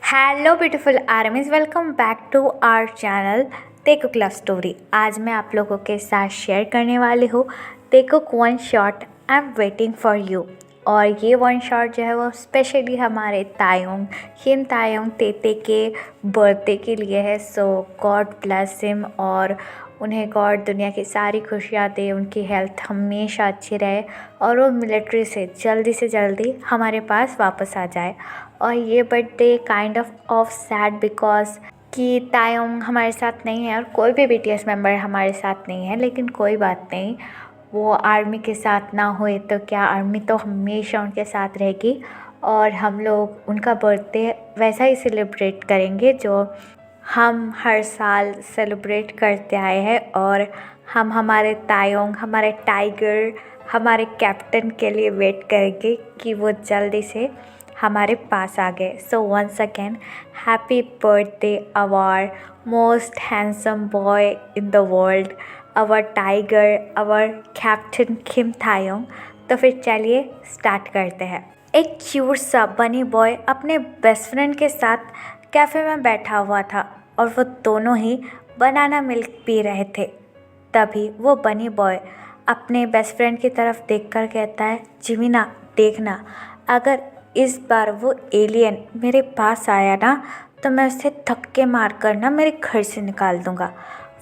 Hello beautiful armies, welcome back to our channel Taekook love story. आज मैं आप लोगों के साथ शेयर करने वाली हूँ Taekook one shot I am waiting for you. और ये वन शॉट जो है वो स्पेशली हमारे तायोंग हिम तायोंग तेते के बर्थडे के लिए है। सो गॉड ब्लेस हिम और उन्हें गॉड दुनिया की सारी खुशियाँ दे, उनकी हेल्थ हमेशा अच्छी रहे और वो मिलिट्री से जल्दी हमारे पास वापस आ जाए। और ये birthday kind of sad because कि तायोंग हमारे साथ नहीं है और कोई भी बीटीएस मेंबर हमारे साथ नहीं है, लेकिन कोई बात नहीं। वो आर्मी के साथ ना हुए तो क्या, आर्मी तो हमेशा उनके साथ रहेगी और हम लोग उनका बर्थडे वैसा ही सेलिब्रेट करेंगे जो हम हर साल सेलिब्रेट करते आए हैं। और हम हमारे तायोंग, हमारे टाइगर, हमारे कैप्टन के लिए वेट करेंगे कि वो जल्दी से हमारे पास आ गए। So once again happy birthday our most handsome boy in the world, our tiger, our captain Kim Taeyong. तो फिर चलिए स्टार्ट करते हैं। एक क्यूट सा बनी बॉय अपने बेस्ट फ्रेंड के साथ कैफ़े में बैठा हुआ था और वो दोनों ही बनाना मिल्क पी रहे थे। तभी वो बनी बॉय अपने बेस्ट फ्रेंड की तरफ देखकर कहता है, जिमिना देखना, अगर इस बार वो एलियन मेरे पास आया ना तो मैं उसे धक्के मार कर ना मेरे घर से निकाल दूंगा।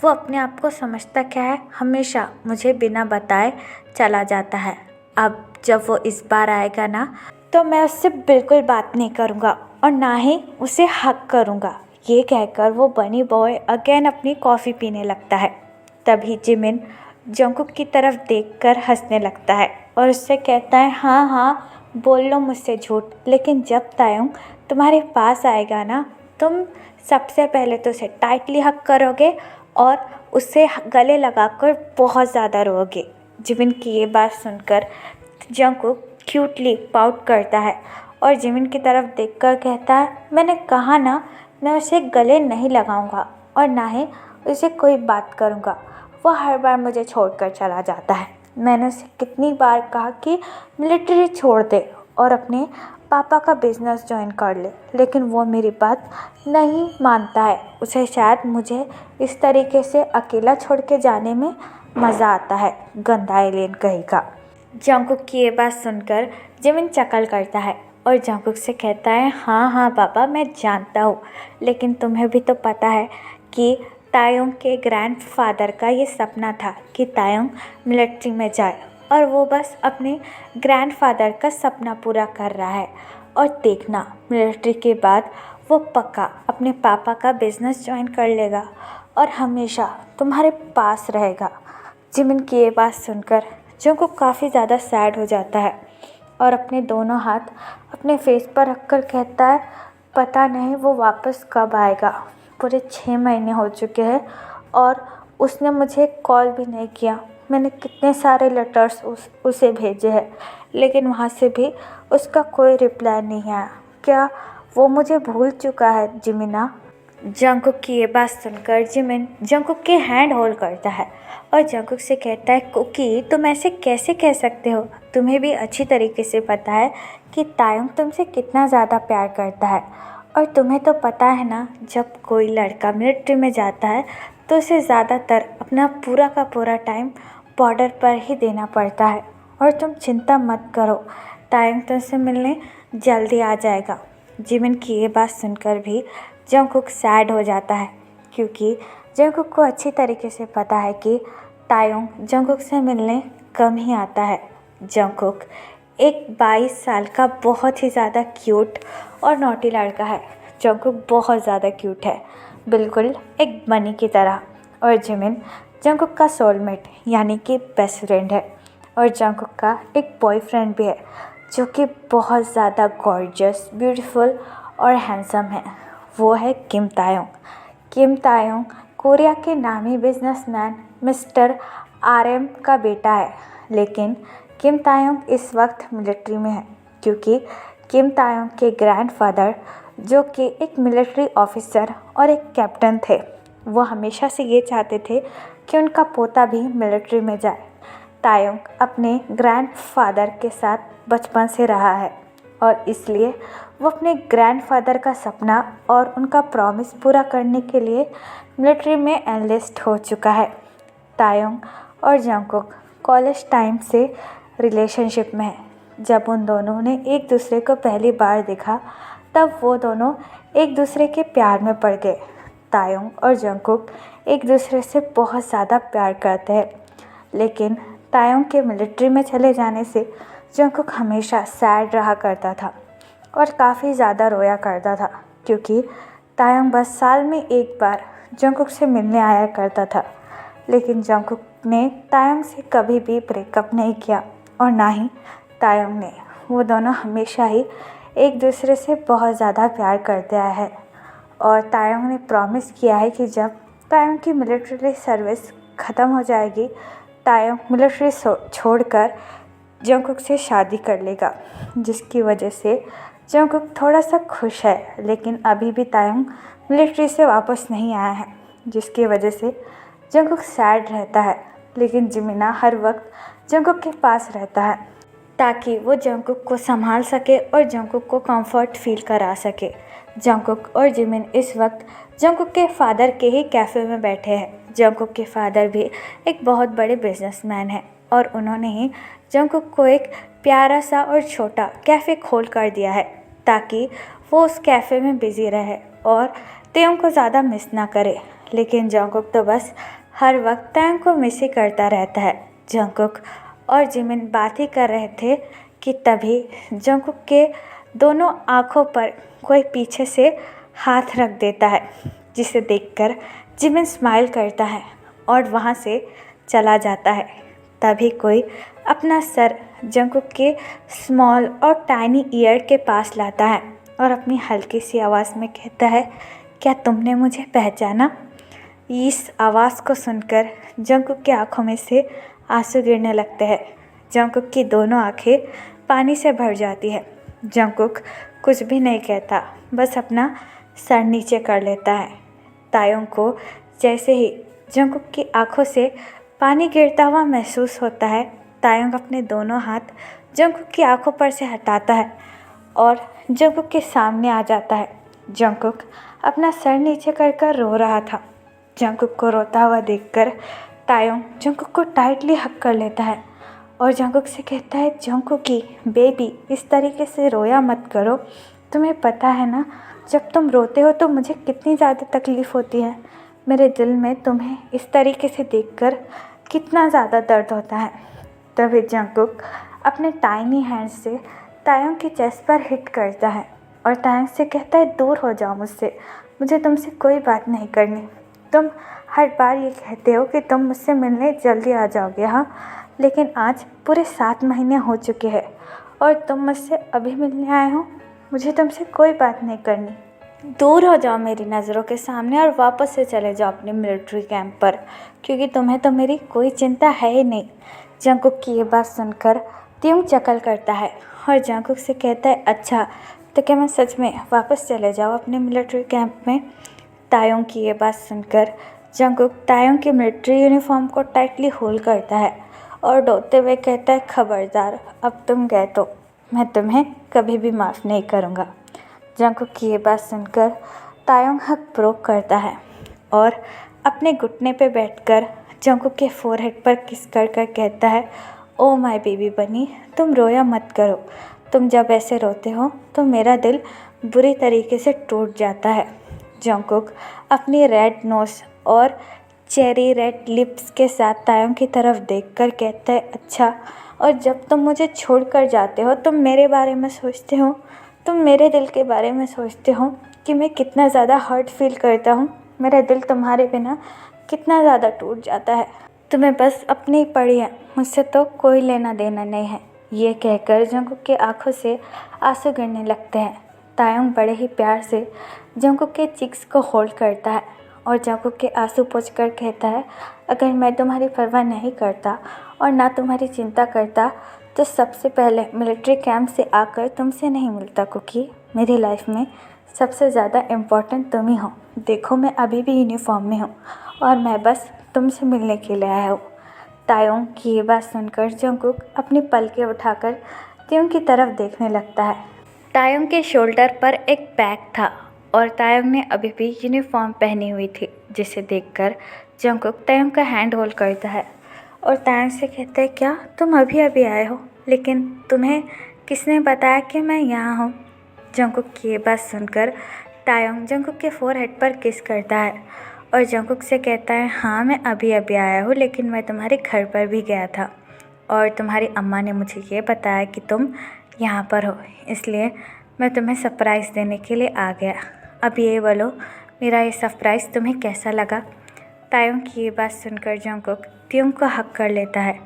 वो अपने आप को समझता क्या है, हमेशा मुझे बिना बताए चला जाता है। अब जब वो इस बार आएगा ना तो मैं उससे बिल्कुल बात नहीं करूँगा और ना ही उसे हक करूँगा। ये कहकर वो बनी बॉय अगेन अपनी कॉफ़ी पीने लगता है। तभी जिमिन जंगकुक की तरफ देखकर हंसने लगता है और उससे कहता है, हाँ हाँ बोल लो मुझसे झूठ, लेकिन जब तायोंग तुम्हारे पास आएगा ना तुम सबसे पहले तो उसे टाइटली हक करोगे और उससे गले लगाकर बहुत ज़्यादा रोओगे। जिमिन की ये बात सुनकर जंगकुक क्यूटली पाउट करता है और जिमिन की तरफ देखकर कहता है, मैंने कहा ना मैं उसे गले नहीं लगाऊंगा और ना ही उसे कोई बात करूंगा। वो हर बार मुझे छोड़कर चला जाता है। मैंने उसे कितनी बार कहा कि मिलिट्री छोड़ दे और अपने पापा का बिजनेस ज्वाइन कर ले, लेकिन वो मेरी बात नहीं मानता है। उसे शायद मुझे इस तरीके से अकेला छोड़ के जाने में मज़ा आता है, गंदा एलियन कहेगा। जंगकुक की ये बात सुनकर जिमिन चकल करता है और जंगकुक से कहता है, हाँ हाँ पापा मैं जानता हूँ, लेकिन तुम्हें भी तो पता है कि तायोंग के ग्रैंडफादर का ये सपना था कि तायोंग मिलिट्री में जाए और वो बस अपने ग्रैंडफादर का सपना पूरा कर रहा है। और देखना मिलिट्री के बाद वो पक्का अपने पापा का बिजनेस ज्वाइन कर लेगा और हमेशा तुम्हारे पास रहेगा। जिमिन की ये बात सुनकर जंगकुक काफ़ी ज़्यादा सैड हो जाता है और अपने दोनों हाथ अपने फेस पर रखकर कहता है, पता नहीं वो वापस कब आएगा। पूरे 6 महीने हो चुके हैं और उसने मुझे कॉल भी नहीं किया। मैंने कितने सारे लेटर्स उसे भेजे हैं, लेकिन वहाँ से भी उसका कोई रिप्लाई नहीं आया। क्या वो मुझे भूल चुका है जिमिना? जंगकुक की ये बात सुनकर जिमिन जंगकुक के हैंड होल्ड करता है और जंगकुक से कहता है, कुकी तुम ऐसे कैसे कह सकते हो? तुम्हें भी अच्छी तरीके से पता है कि तायोंग तुमसे कितना ज़्यादा प्यार करता है और तुम्हें तो पता है ना, जब कोई लड़का मिलिट्री में जाता है तो उसे ज़्यादातर अपना पूरा का पूरा टाइम बॉर्डर पर ही देना पड़ता है। और तुम चिंता मत करो, तायोंग तुमसे मिलने जल्दी आ जाएगा। जिमिन की ये बात सुनकर भी जंगकुक सैड हो जाता है, क्योंकि जंगकुक को अच्छी तरीके से पता है कि तायोंग जंगकुक से मिलने कम ही आता है। जंगकुक एक 22 साल का बहुत ही ज़्यादा क्यूट और नॉटी लड़का है। जंगकुक बहुत ज़्यादा क्यूट है, बिल्कुल एक बनी की तरह। और जिमिन जंगकुक का सोलमेट यानी कि बेस्ट फ्रेंड है और जंगकुक का एक बॉयफ्रेंड भी है जो कि बहुत ज़्यादा गॉर्जियस, ब्यूटीफुल और हैंडसम है। वो है किम तायोंग। किम तायोंग कोरिया के नामी बिजनेसमैन मिस्टर RM का बेटा है, लेकिन किम तायोंग इस वक्त मिलिट्री में है क्योंकि किम तायोंग के ग्रैंडफादर जो कि एक मिलिट्री ऑफिसर और एक कैप्टन थे, वो हमेशा से ये चाहते थे कि उनका पोता भी मिलिट्री में जाए। तायोंग अपने ग्रैंडफादर के साथ बचपन से रहा है और इसलिए वो अपने ग्रैंडफादर का सपना और उनका प्रॉमिस पूरा करने के लिए मिलिट्री में एनलिस्ट हो चुका है। तायोंग और जंगकुक कॉलेज टाइम से रिलेशनशिप में है। जब उन दोनों ने एक दूसरे को पहली बार देखा तब वो दोनों एक दूसरे के प्यार में पड़ गए। तायोंग और जंगकुक एक दूसरे से बहुत ज़्यादा प्यार करते हैं, लेकिन तायोंग के मिलिट्री में चले जाने से जंगकुक हमेशा सैड रहा करता था और काफ़ी ज़्यादा रोया करता था, क्योंकि तायोंग बस साल में एक बार जंगकुक से मिलने आया करता था। लेकिन जंगकुक ने तायोंग से कभी भी ब्रेकअप नहीं किया और ना ही तायोंग ने। वो दोनों हमेशा ही एक दूसरे से बहुत ज़्यादा प्यार करते आए हैं और तायोंग ने प्रॉमिस किया है कि जब तायोंग की मिलिट्री सर्विस ख़त्म हो जाएगी, तायोंग मिलिट्री छोड़कर जंगकुक से शादी कर लेगा, जिसकी वजह से जंगकुक थोड़ा सा खुश है। लेकिन अभी भी तायोंग मिलिट्री से वापस नहीं आया है, जिसकी वजह से जंगकुक सैड रहता है। लेकिन जिमिना हर वक्त जंगकुक के पास रहता है ताकि वो जंगकुक को संभाल सके और जंगकुक को कंफर्ट फील करा सके। जंगकुक और जिमिन इस वक्त जंगकुक के फादर के ही कैफ़े में बैठे हैं। जंगकुक के फादर भी एक बहुत बड़े बिजनेसमैन हैं और उन्होंने ही जंगकुक को एक प्यारा सा और छोटा कैफ़े खोल कर दिया है ताकि वो उस कैफ़े में बिज़ी रहे और तायोंग को ज़्यादा मिस ना करे। लेकिन जंगकुक तो बस हर वक्त तायोंग को मिस ही करता रहता है। जंगकुक और जिमिन बात ही कर रहे थे कि तभी जंगकुक के दोनों आँखों पर कोई पीछे से हाथ रख देता है, जिसे देखकर जिमिन स्माइल करता है और वहाँ से चला जाता है। तभी कोई अपना सर जंगकुक के स्मॉल और टाइनी ईयर के पास लाता है और अपनी हल्की सी आवाज़ में कहता है, क्या तुमने मुझे पहचाना? इस आवाज़ को सुनकर जंगकुक की आंखों में से आंसू गिरने लगते हैं। जंगकुक की दोनों आंखें पानी से भर जाती है। जंगकुक कुछ भी नहीं कहता, बस अपना सर नीचे कर लेता है। तायोंग को जैसे ही जंगकुक की आंखों से पानी गिरता हुआ महसूस होता है, तायोंग अपने दोनों हाथ जंगकुक की आंखों पर से हटाता है और जंगकुक के सामने आ जाता है। जंगकुक अपना सर नीचे कर रो रहा था। जंगकुक को रोता हुआ देखकर तायोंग जंगकुक को टाइटली हग कर लेता है और जंगकुक से कहता है, जंगकुकी बेबी, इस तरीके से रोया मत करो। तुम्हें पता है ना, जब तुम रोते हो तो मुझे कितनी ज़्यादा तकलीफ़ होती है। मेरे दिल में तुम्हें इस तरीके से देखकर कितना ज़्यादा दर्द होता है। तभी जंगकुक अपने टाइनी हैंड से तायोंग के चेस्ट पर हिट करता है और तायोंग से कहता है, दूर हो जाओ मुझसे, मुझे तुमसे कोई बात नहीं करनी। तुम हर बार ये कहते हो कि तुम मुझसे मिलने जल्दी आ जाओगे, हाँ, लेकिन आज पूरे 7 महीने हो चुके हैं और तुम मुझसे अभी मिलने आए हो। मुझे तुमसे कोई बात नहीं करनी। दूर हो जाओ मेरी नज़रों के सामने और वापस से चले जाओ अपने मिलिट्री कैंप पर, क्योंकि तुम्हें तो मेरी कोई चिंता है ही नहीं। जंगकुक की ये बात सुनकर तायोंग चकल करता है और जंगकुक से कहता है, अच्छा तो क्या मैं सच में वापस चले जाऊँ अपने मिलिट्री कैंप में? तायोंग की ये बात सुनकर जंगकुक तायोंग की मिलिट्री यूनिफॉर्म को टाइटली होल्ड करता है और रोते हुए कहता है, खबरदार, अब तुम गए तो मैं तुम्हें कभी भी माफ़ नहीं करूँगा। जंगकुक की ये बात सुनकर तायोंग हक प्रोक करता है और अपने घुटने पे बैठकर जंगकुक के फोरहेड पर किस कर कहता है, ओ माय बेबी बनी, तुम रोया मत करो। तुम जब ऐसे रोते हो तो मेरा दिल बुरी तरीके से टूट जाता है। जंगकुक अपनी रेड नोज़ और चेरी रेड लिप्स के साथ तायोंग की तरफ देखकर कहता है, अच्छा, और जब तुम मुझे छोड़कर जाते हो तुम मेरे बारे में सोचते हो, तुम मेरे दिल के बारे में सोचते हो कि मैं कितना ज़्यादा हर्ट फील करता हूँ। मेरा दिल तुम्हारे बिना कितना ज़्यादा टूट जाता है। तुम्हें बस अपनी ही पड़ी है, मुझसे तो कोई लेना देना नहीं है। ये कहकर जंगकुक के आंखों से आंसू गिरने लगते हैं। तायोंग बड़े ही प्यार से जंगकुक के चिक्स को होल्ड करता है और जंगकुक के आंसू पोंछकर कहता है, अगर मैं तुम्हारी परवाह नहीं करता और ना तुम्हारी चिंता करता तो सबसे पहले मिलिट्री कैंप से आकर तुमसे नहीं मिलता कुकी। मेरी लाइफ में सबसे ज़्यादा इम्पोर्टेंट तुम ही हो। देखो, मैं अभी भी यूनिफॉर्म में हूँ और मैं बस तुमसे मिलने के लिए आया हूँ। तायोंग की ये बात सुनकर जंगकुक अपनी पलकें उठाकर तायोंग की तरफ देखने लगता है। तायुंग के शोल्डर पर एक बैग था और तायुंग ने अभी भी यूनिफॉर्म पहनी हुई थी, जिसे देखकर जंगकुक तायुंग का हैंड होल्ड करता है और तायुंग से कहता है, क्या तुम अभी अभी आए हो? लेकिन तुम्हें किसने बताया कि मैं यहाँ हूँ? जंगकुक की ये बात सुनकर तायुंग जंगकुक के फोरहेड पर किस करता है और जंगकुक से कहता है, हाँ मैं अभी अभी आया हूँ, लेकिन मैं तुम्हारे घर पर भी गया था और तुम्हारी अम्मा ने मुझे ये बताया कि तुम यहाँ पर हो, इसलिए मैं तुम्हें सरप्राइज़ देने के लिए आ गया। अब ये बोलो, मेरा ये सरप्राइज़ तुम्हें कैसा लगा? तायुंग की ये बात सुनकर जंगकुक तायुंग को हक कर लेता है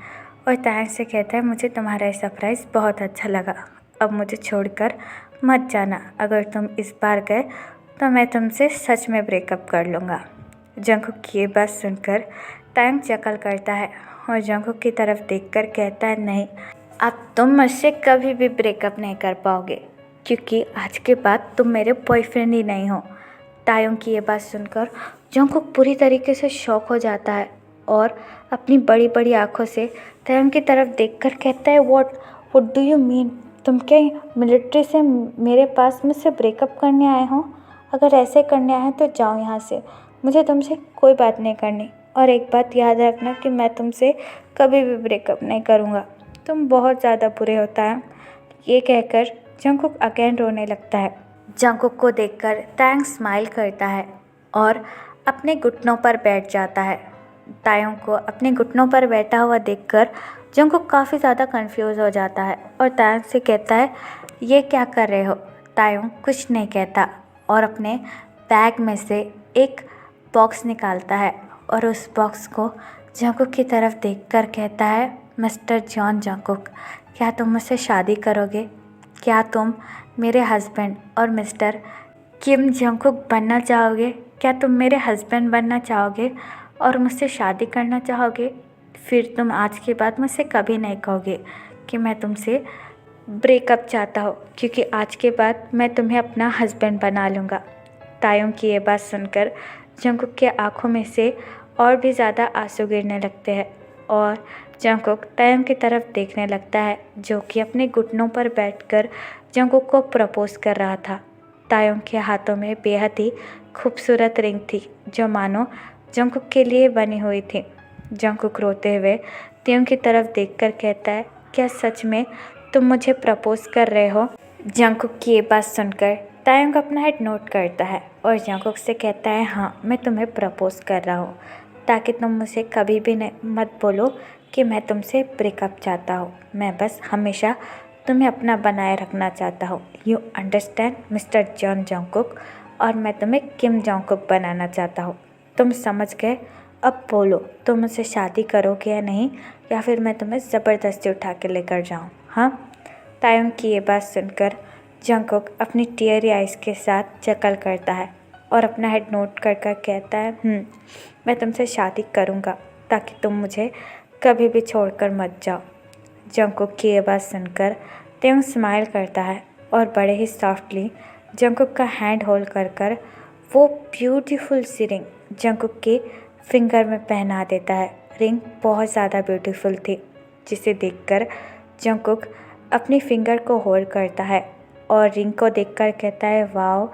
और तायुंग से कहता है, मुझे तुम्हारा ये सरप्राइज़ बहुत अच्छा लगा। अब मुझे छोड़कर मत जाना, अगर तुम इस बार गए तो मैं तुमसे सच में ब्रेकअप कर लूँगा। जंगकुक की ये बात सुनकर तायुंग चकल करता है और जंगकुक की तरफ देखकर कहता है, नहीं, अब तुम मुझसे कभी भी ब्रेकअप नहीं कर पाओगे, क्योंकि आज के बाद तुम मेरे बॉयफ्रेंड ही नहीं हो। तायुंग की ये बात सुनकर जंगकुक पूरी तरीके से शॉक हो जाता है और अपनी बड़ी बड़ी आंखों से तायुंग की तरफ देखकर कहता है, व्हाट डू यू मीन? तुम क्या मिलिट्री से मेरे पास मुझसे ब्रेकअप करने आए हो? अगर ऐसे करने आए हैं तो जाओ यहाँ से, मुझे तुमसे कोई बात नहीं करनी। और एक बात याद रखना कि मैं तुमसे कभी भी ब्रेकअप नहीं करूँगा, तुम बहुत ज़्यादा बुरे होता है। ये कहकर जंगकुक अगेन रोने लगता है। जंगकुक को देखकर तायुंग स्माइल करता है और अपने घुटनों पर बैठ जाता है। तायुंग को अपने घुटनों पर बैठा हुआ देखकर जंगकुक काफ़ी ज़्यादा कंफ्यूज हो जाता है और तायुंग से कहता है, ये क्या कर रहे हो? तायुंग कुछ नहीं कहता और अपने बैग में से एक बॉक्स निकालता है और उस बॉक्स को जंगकुक की तरफ देखकर कहता है, मिस्टर जॉन जंगकुक, क्या तुम मुझसे शादी करोगे? क्या तुम मेरे हस्बैंड और मिस्टर किम जंगकुक बनना चाहोगे? क्या तुम मेरे हस्बैंड बनना चाहोगे और मुझसे शादी करना चाहोगे? फिर तुम आज के बाद मुझसे कभी नहीं कहोगे कि मैं तुमसे ब्रेकअप चाहता हूँ, क्योंकि आज के बाद मैं तुम्हें अपना हस्बैंड बना लूँगा। तायुंग की ये बात सुनकर जंगकुक के आँखों में से और भी ज़्यादा आंसू गिरने लगते हैं और जंगकुक तायुंग की तरफ देखने लगता है, जो कि अपने घुटनों पर बैठकर जंगकुक को प्रपोज कर रहा था। तायुंग के हाथों में बेहद ही खूबसूरत रिंग थी, जो मानो जंगकुक के लिए बनी हुई थी। जंगकुक रोते हुए तायुंग की तरफ देखकर कहता है, क्या सच में तुम मुझे प्रपोज कर रहे हो? जंगकुक की ये बात सुनकर तायुंग अपना हेड नोट करता है और जंगकुक से कहता है, हाँ मैं तुम्हें प्रपोज कर रहा हूँ, ताकि तुम मुझे कभी भी मत बोलो कि मैं तुमसे ब्रेकअप चाहता हूँ। मैं बस हमेशा तुम्हें अपना बनाए रखना चाहता हूँ। You understand mister John Jungkook? और मैं तुम्हें किम जंगकुक बनाना चाहता हूँ। तुम समझ गए? अब बोलो, तुम मुझसे शादी करोगे या नहीं, या फिर मैं तुम्हें ज़बरदस्ती उठा के लेकर जाऊँ? हाँ। तायुंग की ये बात सुनकर जंगकुक अपनी टीयरी आइज़ के साथ चकल करता है और अपना हेड नोट कर कहता है, मैं तुमसे शादी करूँगा, ताकि तुम मुझे कभी भी छोड़कर मत जाओ। जंगकुक की ये बात सुनकर तायुंग स्माइल करता है और बड़े ही सॉफ्टली जंगकुक का हैंड होल्ड कर वो ब्यूटीफुल सी रिंग जंगकुक के फिंगर में पहना देता है। रिंग बहुत ज़्यादा ब्यूटीफुल थी, जिसे देखकर जंगकुक अपनी फिंगर को होल्ड करता है और रिंग को देखकर कहता है, वाओ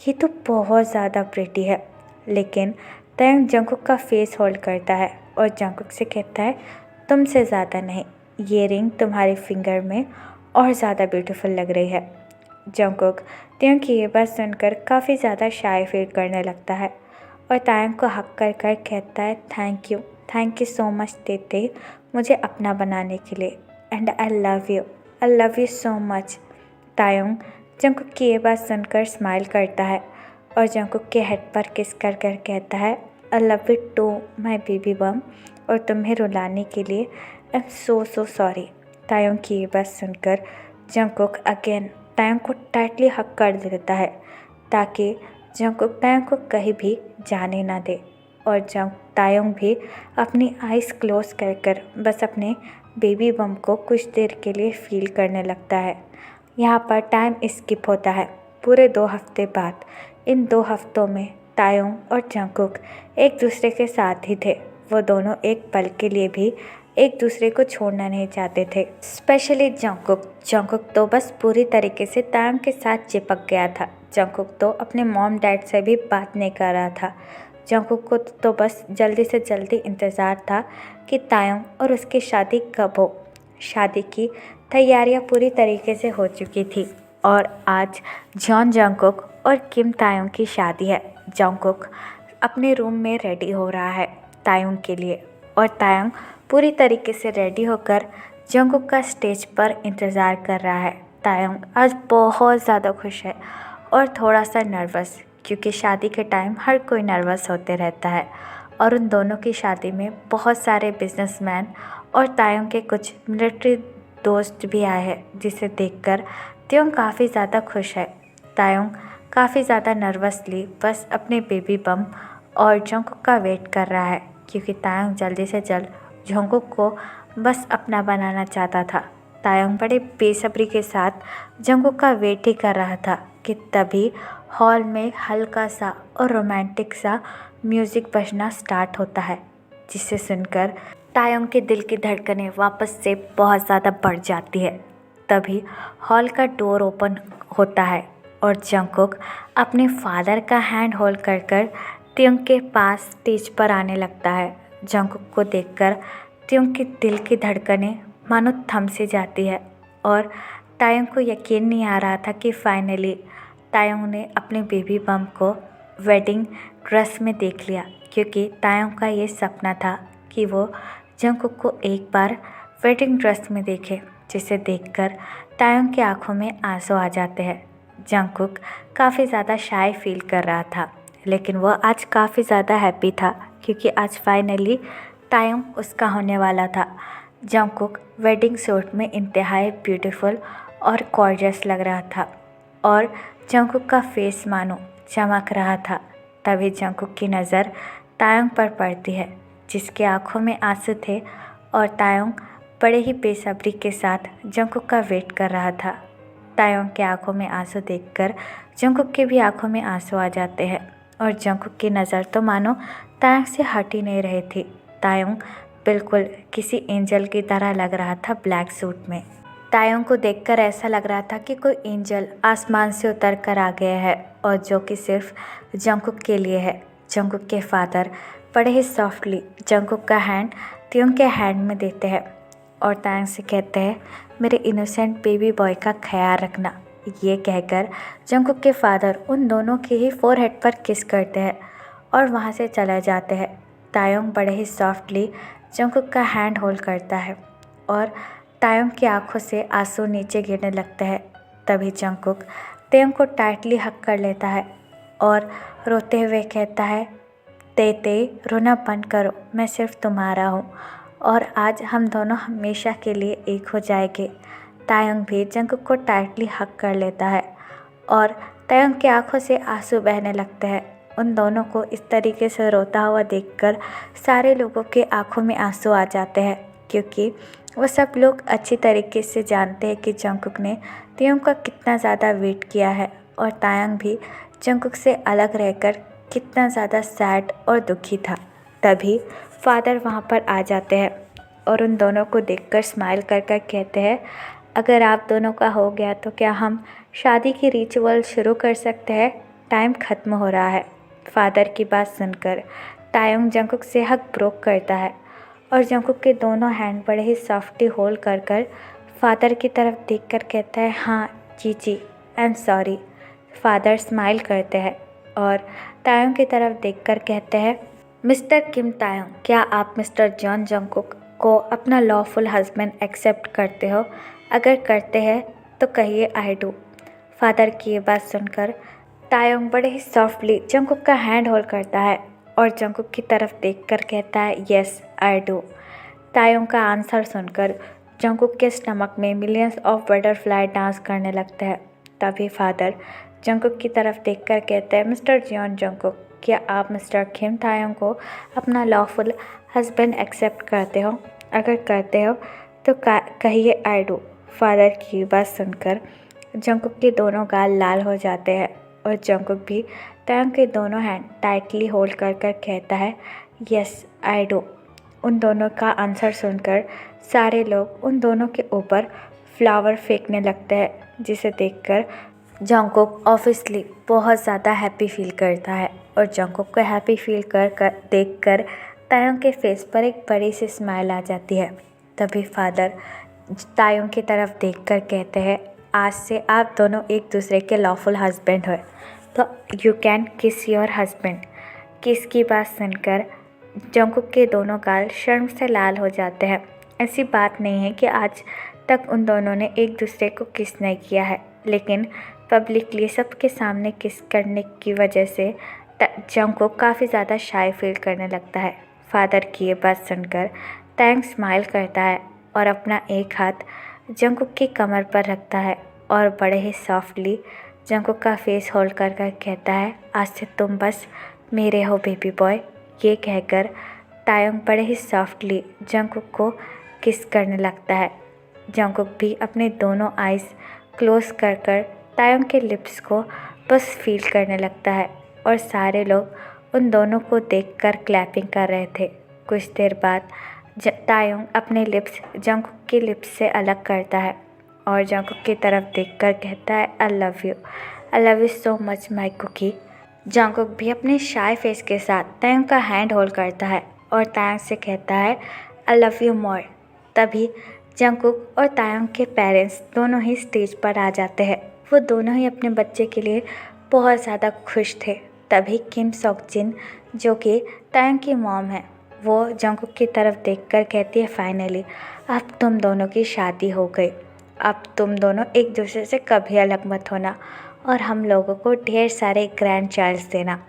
ये तो बहुत ज़्यादा प्रिटी है। लेकिन तायुंग जंगकुक का फेस होल्ड करता है और जंगकुक से कहता है, तुमसे ज़्यादा नहीं, ये रिंग तुम्हारे फिंगर में और ज़्यादा ब्यूटीफुल लग रही है। जंगकुक तायुंग की ये बात सुनकर काफ़ी ज़्यादा शाय फील करने लगता है और तायुंग को हक कर कहता है, थैंक यू सो मच देते मुझे अपना बनाने के लिए, and I love you so much. Taeyong Jungkook की ये बात सुनकर स्माइल करता है और जंगकुक के हेड पर किस कर कहता है, I love you too my baby bum, और तुम्हें रुलाने के लिए आई एम सो सॉरी। तायुंग की ये बात सुनकर जंगकुक अगेन तायुंग को टाइटली हक कर देता है, ताकि जंगकुक तायुंग को कहीं भी जाने ना दे और तायुंग भी अपनी आइज़ क्लोज कर बस अपने बेबी बम को कुछ देर के लिए फील करने लगता है। यहाँ पर टाइम स्किप होता है पूरे 2 हफ्ते बाद। इन 2 हफ्तों में तायुंग और जंगकुक एक दूसरे के साथ ही थे। वो दोनों एक पल के लिए भी एक दूसरे को छोड़ना नहीं चाहते थे, स्पेशली जंगकुक। जंगकुक तो बस पूरी तरीके से तायंग के साथ चिपक गया था। जंगकुक तो अपने मॉम डैड से भी बात नहीं कर रहा था। जंगकुक को तो बस जल्दी से जल्दी इंतज़ार था कि तायंग और उसकी शादी कब हो। शादी की तैयारियां पूरी तरीके से हो चुकी थी और आज जॉन जंगकुक और किम तायंग की शादी है। जंगकुक अपने रूम में रेडी हो रहा है तायंग के लिए और तायंग पूरी तरीके से रेडी होकर जंगकुक का स्टेज पर इंतज़ार कर रहा है। तायंग आज बहुत ज़्यादा खुश है और थोड़ा सा नर्वस, क्योंकि शादी के टाइम हर कोई नर्वस होते रहता है। और उन दोनों की शादी में बहुत सारे बिजनेसमैन और तायंग के कुछ मिलिट्री दोस्त भी आए हैं, जिसे देखकर तायंग काफ़ी ज़्यादा खुश है। तायंग काफ़ी ज़्यादा नर्वसली बस अपने बेबी बम और जंगकुक का वेट कर रहा है, क्योंकि तायंग जल्दी से जल्द जंगकुक को बस अपना बनाना चाहता था। तायंग बड़े बेसब्री के साथ जंगकुक का वेट ही कर रहा था कि तभी हॉल में हल्का सा और रोमांटिक सा म्यूज़िक बजना स्टार्ट होता है, जिसे सुनकर तायंग के दिल की धड़कनें वापस से बहुत ज़्यादा बढ़ जाती है। तभी हॉल का डोर ओपन होता है और जंगकुक अपने फादर का हैंड होल्ड कर तायंग के पास स्टेज पर आने लगता है। जंगकुक को देखकर तायंग के दिल की धड़कनें मानो थम सी जाती है और तायंग को यकीन नहीं आ रहा था कि फाइनली तायंग ने अपने बेबी बम को वेडिंग ड्रेस में देख लिया, क्योंकि तायंग का ये सपना था कि वो जंगकुक को एक बार वेडिंग ड्रेस में देखे, जिसे देखकर तायंग की आंखों में आंसू आ जाते हैं। जंगकुक काफ़ी ज़्यादा शाय फील कर रहा था, लेकिन वह आज काफ़ी ज़्यादा हैप्पी था, क्योंकि आज फाइनली तायंग उसका होने वाला था। जंगकुक वेडिंग सूट में इंतहाई ब्यूटीफुल और गॉर्जियस लग रहा था और जंगकुक का फेस मानो चमक रहा था। तभी जंगकुक की नज़र तायंग पर पड़ती है, जिसके आंखों में आंसू थे और तायंग बड़े ही बेसब्री के साथ जंगकुक का वेट कर रहा था। तायंग के आंखों में आंसू देखकर जंगकुक के भी आंखों में आंसू आ जाते हैं और जंगकुक की नज़र तो मानो तायंग से हट ही नहीं रही थी। तायंग बिल्कुल किसी एंजल की तरह लग रहा था ब्लैक सूट में। तायंग को देखकर ऐसा लग रहा था कि कोई एंजल आसमान से उतर कर आ गया है, और जो कि सिर्फ जंगकुक के लिए है। जंगकुक के फादर बड़े ही सॉफ्टली जंगकुक का हैंड तायंग के हैंड में देते हैं और तायंग से कहते हैं, मेरे इनोसेंट बेबी बॉय का ख्याल रखना। ये कहकर जंगकुक के फादर उन दोनों के ही फोरहेड पर किस करते हैं और वहाँ से चले जाते हैं। तायंग बड़े ही सॉफ्टली जंगकुक का हैंड होल्ड करता है और तायंग की आंखों से आंसू नीचे गिरने लगते हैं। तभी जंगकुक तायंग को टाइटली हक कर लेता है और रोते हुए कहता है, ते रोना बंद करो, मैं सिर्फ तुम्हारा हूँ और आज हम दोनों हमेशा के लिए एक हो जाएंगे। तायंग भी जंगकुक को टाइटली हक कर लेता है और तायंग की आंखों से आंसू बहने लगते हैं। उन दोनों को इस तरीके से रोता हुआ देखकर सारे लोगों के आंखों में आंसू आ जाते हैं, क्योंकि वो सब लोग अच्छी तरीके से जानते हैं कि जंगकुक ने तायंग का कितना ज़्यादा वेट किया है और तायंग भी जंगकुक से अलग रहकर कितना ज़्यादा सैड और दुखी था। तभी फादर वहाँ पर आ जाते हैं और उन दोनों को देखकर स्माइल कर कर कहते हैं, अगर आप दोनों का हो गया तो क्या हम शादी की रिचुअल शुरू कर सकते हैं, टाइम ख़त्म हो रहा है। फादर की बात सुनकर तायंग जंगकुक से हक ब्रोक करता है और जंगकुक के दोनों हैंड बड़े ही सॉफ्टली होल्ड कर कर फादर की तरफ देखकर कहता है, हाँ जी I am sorry. Father smile करते हैं और तायंग की तरफ देखकर कहते हैं, मिस्टर किम तायंग, क्या आप मिस्टर जॉन जंगकुक को अपना लॉफुल हस्बैंड एक्सेप्ट करते हो? अगर करते हैं तो कहिए आई डू। फादर की ये बात सुनकर तायंग बड़े ही सॉफ्टली जंगकुक का हैंड होल्ड करता है और जंगकुक की तरफ देखकर कहता है, यस आई डू। तायंग का आंसर सुनकर जंगकुक के स्टमक में मिलियंस ऑफ बटरफ्लाई डांस करने लगते हैं। तभी फादर जंगकुक की तरफ देखकर कहते हैं, मिस्टर जॉन जंगकुक, क्या आप मिस्टर किम तायंग को अपना लॉफुल हस्बैंड एक्सेप्ट करते हो? अगर करते हो तो कहिए आई डू। फादर की बात सुनकर जंगकुक के दोनों गाल लाल हो जाते हैं और जंगकुक भी तायंग के दोनों हैंड टाइटली होल्ड कर कर कहता है, यस आई डू। उन दोनों का आंसर सुनकर सारे लोग उन दोनों के ऊपर फ्लावर फेंकने लगते हैं, जिसे देखकर जंगकुक ऑब्वियसली बहुत ज़्यादा हैप्पी फील करता है। और जंगकुक को हैप्पी फील कर देखकर तायोंग के फेस पर एक बड़ी सी स्माइल आ जाती है। तभी फादर तायोंग की तरफ देखकर कहते हैं, आज से आप दोनों एक दूसरे के लॉफुल हस्बैंड हो, तो यू कैन किस योर हस्बैंड। किस की बात सुनकर जंगकुक के दोनों गाल शर्म से लाल हो जाते हैं। ऐसी बात नहीं है कि आज तक उन दोनों ने एक दूसरे को किस नहीं किया है, लेकिन पब्लिकली सबके सामने किस करने की वजह से जंगकुक काफ़ी ज़्यादा शाय फील करने लगता है। फादर की ये बात सुनकर तायंग स्माइल करता है और अपना एक हाथ जंगकुक की कमर पर रखता है और बड़े ही सॉफ्टली जंगकुक का फेस होल्ड कर कहता है, आज से तुम बस मेरे हो बेबी बॉय। ये कहकर तायंग बड़े ही सॉफ्टली जंगकुक को किस करने लगता है। जंगकुक भी अपने दोनों आइज़ क्लोज कर तायंग के लिप्स को बस फील करने लगता है और सारे लोग उन दोनों को देखकर क्लैपिंग कर रहे थे। कुछ देर बाद तायंग अपने लिप्स जंगकुक के लिप्स से अलग करता है और जंगकुक की तरफ देखकर कहता है, I love you so much my cookie. Jungkook भी अपने शाय फेस के साथ तायंग का हैंड होल्ड करता है और तायंग से कहता है, आई लव यू मोर। तभी जंगकुक और तायंग के पेरेंट्स दोनों ही स्टेज पर आ जाते हैं। वो दोनों ही अपने बच्चे के लिए बहुत ज़्यादा खुश थे। तभी किम सॉकजिन, जो कि तायंग की मॉम है, वो जंगकुक की तरफ देखकर कहती है, फाइनली अब तुम दोनों की शादी हो गई। अब तुम दोनों एक दूसरे से कभी अलग मत होना और हम लोगों को ढेर सारे ग्रैंड चाइल्ड्स देना।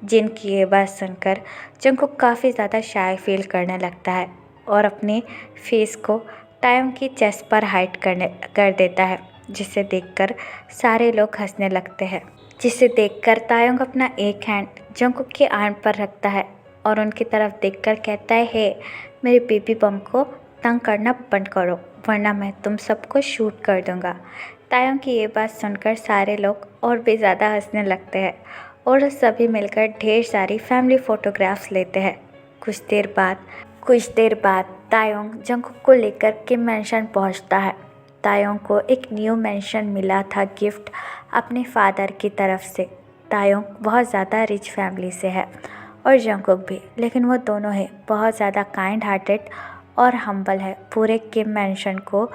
जिनकी ये बात सुनकर जंगकुक काफ़ी ज़्यादा शाय फील करने लगता है और अपने फेस को तायंग की चेस्ट पर हाइड कर देता है, जिसे देखकर सारे लोग हंसने लगते हैं। जिसे देखकर तायंग अपना एक हैंड जंगकुक के आर्म पर रखता है और उनकी तरफ देखकर कहता है, हे मेरे बेबी बम को तंग करना बंद करो, वरना मैं तुम सबको शूट कर दूंगा। तायंग की ये बात सुनकर सारे लोग और भी ज़्यादा हंसने लगते हैं और सभी मिलकर ढेर सारी फैमिली फ़ोटोग्राफ्स लेते हैं। कुछ देर बाद तायंग जंगकुक को लेकर किम मैंशन पहुंचता है। तायंग को एक न्यू मैंशन मिला था गिफ्ट अपने फादर की तरफ से। तायंग बहुत ज़्यादा रिच फैमिली से है और जंगकुक भी, लेकिन वो दोनों ही बहुत ज़्यादा काइंड हार्टेड और हम्बल है। पूरे किम मैंशन को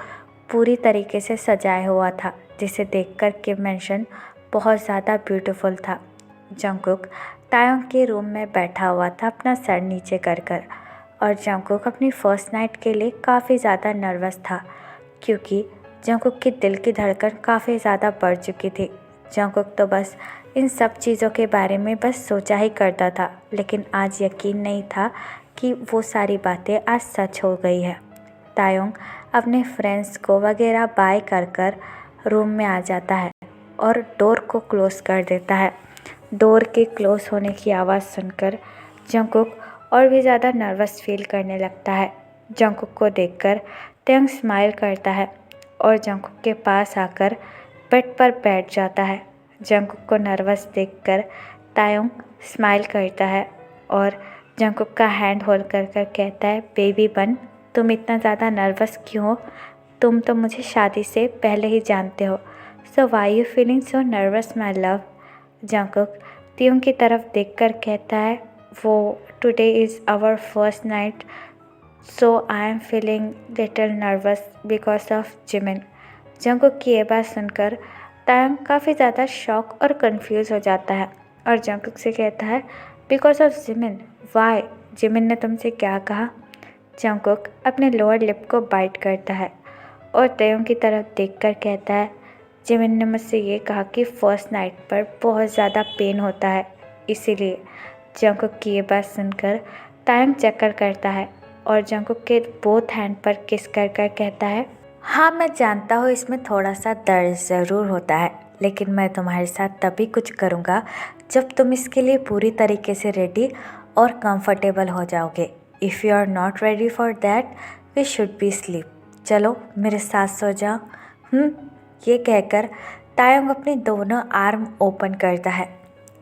पूरी तरीके से सजाया हुआ था, जिसे देखकर किम मैंशन बहुत ज़्यादा ब्यूटीफुल था। जंगकुक तायंग के रूम में बैठा हुआ था अपना सर नीचे कर और जंगकुक अपनी फर्स्ट नाइट के लिए काफ़ी ज़्यादा नर्वस था, क्योंकि जंगकुक की दिल की धड़कन काफ़ी ज़्यादा बढ़ चुकी थी। जंगकुक तो बस इन सब चीज़ों के बारे में बस सोचा ही करता था, लेकिन आज यकीन नहीं था कि वो सारी बातें आज सच हो गई है। तायंग अपने फ्रेंड्स को वगैरह बाय कर रूम में आ जाता है और डोर को क्लोज़ कर देता है। डोर के क्लोज़ होने की आवाज़ सुनकर जंगकुक और भी ज़्यादा नर्वस फील करने लगता है। जंगकुक को देखकर तायंग स्माइल करता है और जंगकुक के पास आकर बेड पर बैठ जाता है। जंगकुक को नर्वस देखकर तायंग स्माइल करता है और जंगकुक का हैंड होल्ड कर कहता है, बेबी बन, तुम इतना ज़्यादा नर्वस क्यों हो? तुम तो मुझे शादी से पहले ही जानते हो, so why you feeling so nervous my love. Jungkook Taeyong की तरफ देखकर कहता है, वो today is our first night, so I am feeling little nervous because of Jimin. Jungkook की ये बात सुनकर तायंग काफ़ी ज़्यादा शॉक और कंफ्यूज हो जाता है और जंगकुक से कहता है, because of Jimin, why? Jimin ने तुमसे क्या कहा? जंगकुक अपने लोअर लिप को बाइट करता है और तायंग की तरफ देखकर कहता है, जिमिन ने मुझसे ये कहा कि फर्स्ट नाइट पर बहुत ज़्यादा पेन होता है, इसीलिए। जंगकुक की ये बात सुनकर तायंग चक्कर करता है और जंगकुक के बोथ हैंड पर किस कर कहता है, हाँ मैं जानता हूँ इसमें थोड़ा सा दर्द ज़रूर होता है, लेकिन मैं तुम्हारे साथ तभी कुछ करूँगा जब तुम इसके लिए पूरी तरीके से रेडी और कंफर्टेबल हो जाओगे। If you are not ready for that we should be sleep. चलो मेरे साथ सो जाओ। ये कहकर तायंग अपने दोनों आर्म ओपन करता है।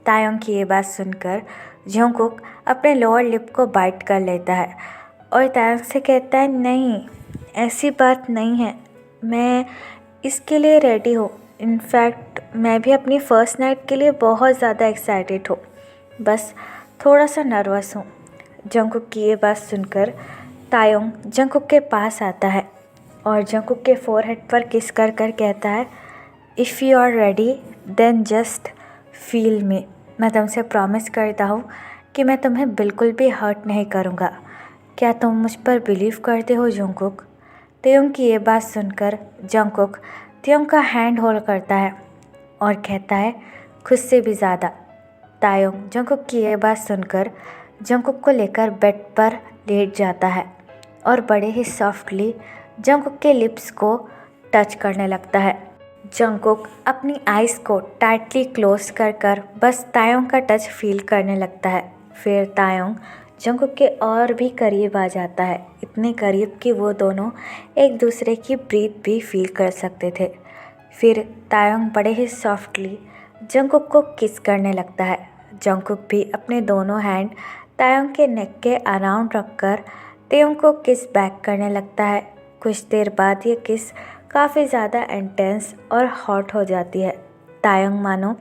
तायंग की ये बात सुनकर जंगकुक अपने लोअर लिप को बाइट कर लेता है और तायंग से कहता है नहीं, ऐसी बात नहीं है, मैं इसके लिए रेडी हूँ। इनफैक्ट मैं भी अपनी फ़र्स्ट नाइट के लिए बहुत ज़्यादा एक्साइटेड हूँ, बस थोड़ा सा नर्वस हूँ। जंगकुक की ये बात सुनकर तायोंग जंगकुक के पास आता है और जंगकुक के फोरहेड पर किस कर कर कहता है, if you are ready then just feel me. मैं तुमसे प्रॉमिस करता हूँ कि मैं तुम्हें बिल्कुल भी हर्ट नहीं करूँगा। क्या तुम मुझ पर बिलीव करते हो जंगकुक? तायोंग की ये बात सुनकर जंगकुक तायोंग का हैंड होल्ड करता है और कहता है, खुद से भी ज़्यादा। तायोंग जंगकुक की ये बात सुनकर जंगकुक को लेकर बेड पर लेट जाता है और बड़े ही सॉफ्टली जंगकुक के लिप्स को टच करने लगता है। जंगकुक अपनी आइज़ को टाइटली क्लोज कर कर बस तायोंग का टच फील करने लगता है। फिर तायोंग जंगकुक के और भी करीब आ जाता है, इतने करीब कि वो दोनों एक दूसरे की ब्रीथ भी फील कर सकते थे। फिर तायोंग बड़े ही सॉफ्टली जंगकुक को किस करने लगता है। जंगकुक भी अपने दोनों हैंड तायोंग के नेक के अराउंड रखकर तायोंग को किस बैक करने लगता है। कुछ देर बाद ये किस काफ़ी ज़्यादा इंटेंस और हॉट हो जाती है। तायोंग मानो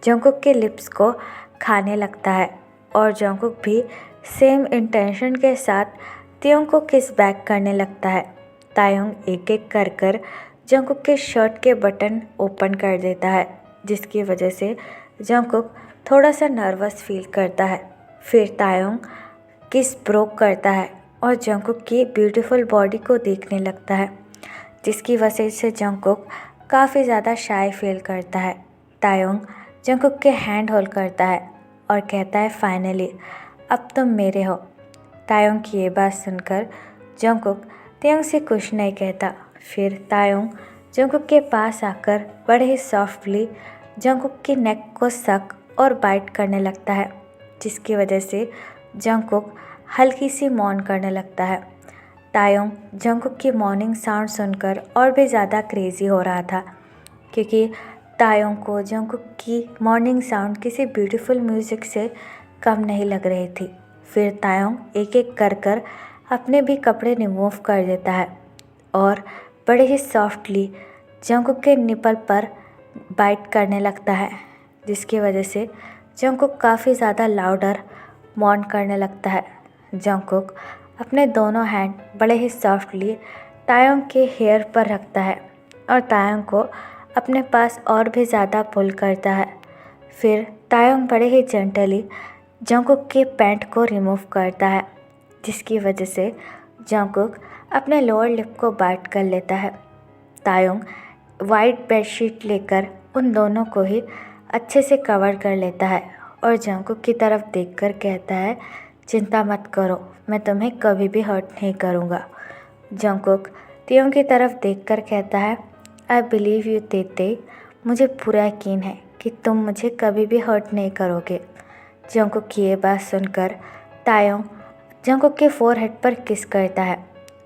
जंगकुक के लिप्स को खाने लगता है और जंगकुक भी सेम इंटेंशन के साथ तायोंग को किस बैक करने लगता है। तायोंग एक एक कर कर जंगकुक के शर्ट के बटन ओपन कर देता है, जिसकी वजह से जंगकुक थोड़ा सा नर्वस फील करता है। फिर तायोंग किस ब्रोक करता है और जंगकुक की ब्यूटीफुल बॉडी को देखने लगता है, जिसकी वजह से जंगकुक काफ़ी ज़्यादा शाय फील करता है। तायोंग जंगकुक के हैंड होल्ड करता है और कहता है, फाइनली अब तुम मेरे हो। तायोंग की ये बात सुनकर जंगकुक तायोंग से कुछ नहीं कहता। फिर तायोंग जंगकुक के पास आकर बड़े ही सॉफ्टली जंगकुक की नेक को सक और बाइट करने लगता है, जिसकी वजह से जंगकुक हल्की सी मौन करने लगता है। तायोंग जंगकुक की मॉर्निंग साउंड सुनकर और भी ज़्यादा क्रेज़ी हो रहा था, क्योंकि तायोंग को जंगकुक की मॉर्निंग साउंड किसी ब्यूटीफुल म्यूज़िक से कम नहीं लग रही थी। फिर तायोंग एक एक कर कर अपने भी कपड़े रिमूव कर देता है और बड़े ही सॉफ्टली जंगकुक के निपल पर बाइट करने लगता है, जिसकी वजह से जंगकुक काफ़ी ज़्यादा लाउडर मॉन करने लगता है। जंगकुक अपने दोनों हैंड बड़े ही सॉफ्टली तायोंग के हेयर पर रखता है और तायोंग को अपने पास और भी ज़्यादा पुल करता है। फिर तायोंग बड़े ही जेंटली जंगकुक के पैंट को रिमूव करता है, जिसकी वजह से जंगकुक अपने लोअर लिप को बाइट कर लेता है। तायोंग वाइट बेडशीट लेकर उन दोनों को ही अच्छे से कवर कर लेता है और जंगकुक की तरफ देखकर कहता है, चिंता मत करो, मैं तुम्हें कभी भी हर्ट नहीं करूँगा। जंगकुक तायोंग की तरफ देखकर कहता है, आई बिलीव यू तेते, मुझे पूरा यकीन है कि तुम मुझे कभी भी हर्ट नहीं करोगे। जंगकुक की ये बात सुनकर तायोंग जंगकुक के फोरहेड पर किस करता है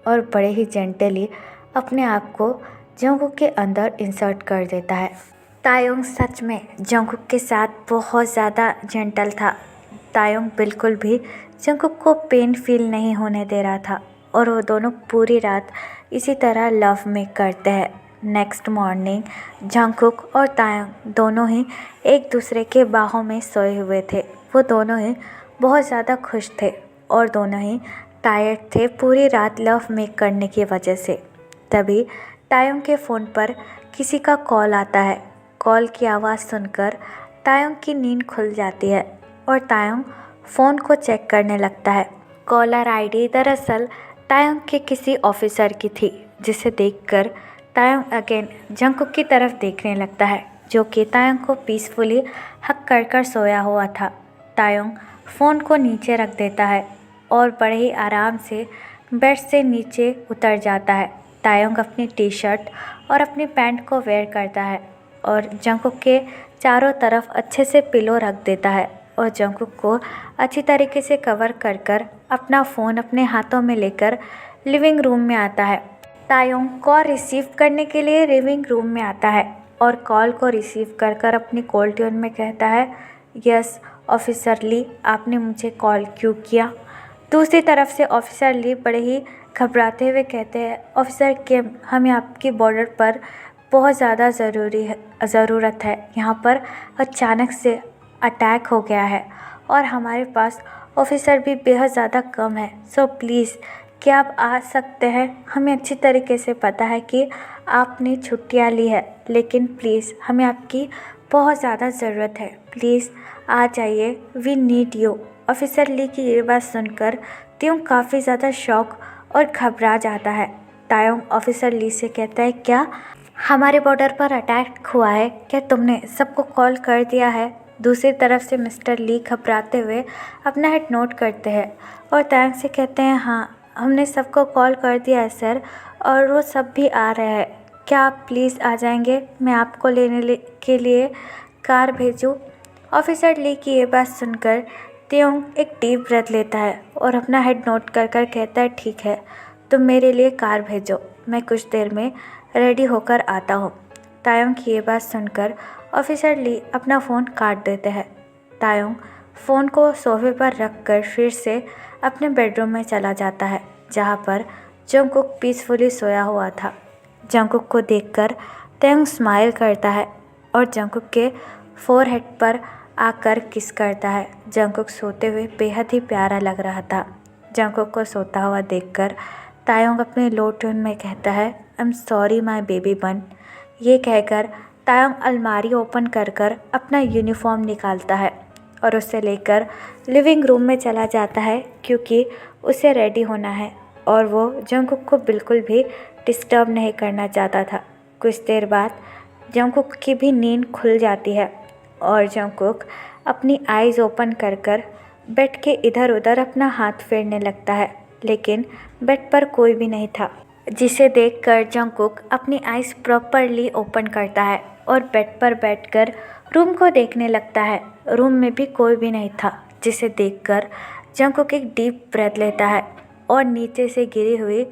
और बड़े ही जेंटली अपने आप को जंगकुक के अंदर इंसर्ट कर देता है। तायोंग सच में जंगकुक के साथ बहुत ज़्यादा जेंटल था। तायोंग बिल्कुल भी जंगकुक को पेन फील नहीं होने दे रहा था और वो दोनों पूरी रात इसी तरह लव में करते हैं। नेक्स्ट मॉर्निंग जंगकुक और तायोंग दोनों ही एक दूसरे के बाहों में सोए हुए थे। वो दोनों ही बहुत ज़्यादा खुश थे और दोनों ही टायर्ड थे पूरी रात लव मेक करने की वजह से। तभी तायोंग के फ़ोन पर किसी का कॉल आता है। कॉल की आवाज़ सुनकर तायोंग की नींद खुल जाती है और तायोंग फ़ोन को चेक करने लगता है। कॉलर आईडी दरअसल तायोंग के किसी ऑफिसर की थी, जिसे देखकर तायोंग अगेन जंगकुक की तरफ देखने लगता है, जो कि तायोंग को पीसफुली हक कर कर सोया हुआ था। तायोंग फ़ोन को नीचे रख देता है और बड़े ही आराम से बेड से नीचे उतर जाता है। तायोंग अपनी टी शर्ट और अपनी पैंट को वेयर करता है और जंगकुक के चारों तरफ अच्छे से पिलो रख देता है और जंगकुक को अच्छी तरीके से कवर कर कर अपना फ़ोन अपने हाथों में लेकर लिविंग रूम में आता है। तायोंग कॉल रिसीव करने के लिए लिविंग रूम में आता है और कॉल को रिसीव कर कर अपनी कॉल ट्यून में कहता है, यस ऑफिसर ली, आपने मुझे कॉल क्यों किया? दूसरी तरफ से ऑफिसर ली बड़े ही घबराते हुए कहते हैं, ऑफिसर किम, हमें आपकी बॉर्डर पर बहुत ज़्यादा ज़रूरत है। यहाँ पर अचानक से अटैक हो गया है और हमारे पास ऑफिसर भी बेहद ज़्यादा कम है। सो प्लीज़ क्या आप आ सकते हैं? हमें अच्छी तरीके से पता है कि आपने छुट्टियाँ ली है, लेकिन प्लीज़ हमें आपकी बहुत ज़्यादा ज़रूरत है। प्लीज़ आ जाइए, वी नीड यू। ऑफिसर ली की ये बात सुनकर त्यों काफ़ी ज़्यादा शॉक और घबरा जाता है। तायोंग ऑफिसर ली से कहता है, क्या हमारे बॉर्डर पर अटैक हुआ है? क्या तुमने सबको कॉल कर दिया है? दूसरी तरफ से मिस्टर ली घबराते हुए अपना हेड नोट करते हैं और तायोंग से कहते हैं, हाँ हमने सबको कॉल कर दिया है सर, और वो सब भी आ रहे हैं। क्या आप प्लीज़ आ जाएंगे? मैं आपको के लिए कार भेजूँ? ऑफिसर ली की ये बात सुनकर त्योंग एक डीप ब्रेथ लेता है और अपना हेड नोट कर कहता है, ठीक है, तुम मेरे लिए कार भेजो, मैं कुछ देर में रेडी होकर आता हूँ। तायोंग की ये बात सुनकर ऑफिसर ली अपना फ़ोन काट देते हैं। तायोंग फ़ोन को सोफे पर रखकर फिर से अपने बेडरूम में चला जाता है, जहाँ पर जंगकुक पीसफुली सोया हुआ था। जंगकुक को देखकर तायोंग स्माइल करता है और जंगकुक के फोरहेड पर आकर किस करता है। जंगकुक सोते हुए बेहद ही प्यारा लग रहा था। जंगकुक को सोता हुआ देखकर तायोंग अपने लो टोन में कहता है, आई एम सॉरी माई बेबी बन। ये कहकर तायोंग अलमारी ओपन कर अपना यूनिफॉर्म निकालता है और उसे लेकर लिविंग रूम में चला जाता है, क्योंकि उसे रेडी होना है और वो जंगकुक को बिल्कुल भी डिस्टर्ब नहीं करना चाहता था। कुछ देर बाद जंगकुक की भी नींद खुल जाती है और जंगकुक अपनी आइज़ ओपन कर बेड के इधर उधर अपना हाथ फेरने लगता है, लेकिन बेड पर कोई भी नहीं था, जिसे देखकर जंगकुक अपनी आइज़ प्रॉपरली ओपन करता है और बेड पर बैठकर रूम को देखने लगता है। रूम में भी कोई भी नहीं था, जिसे देखकर जंगकुक एक डीप ब्रेथ लेता है और नीचे से गिरी हुई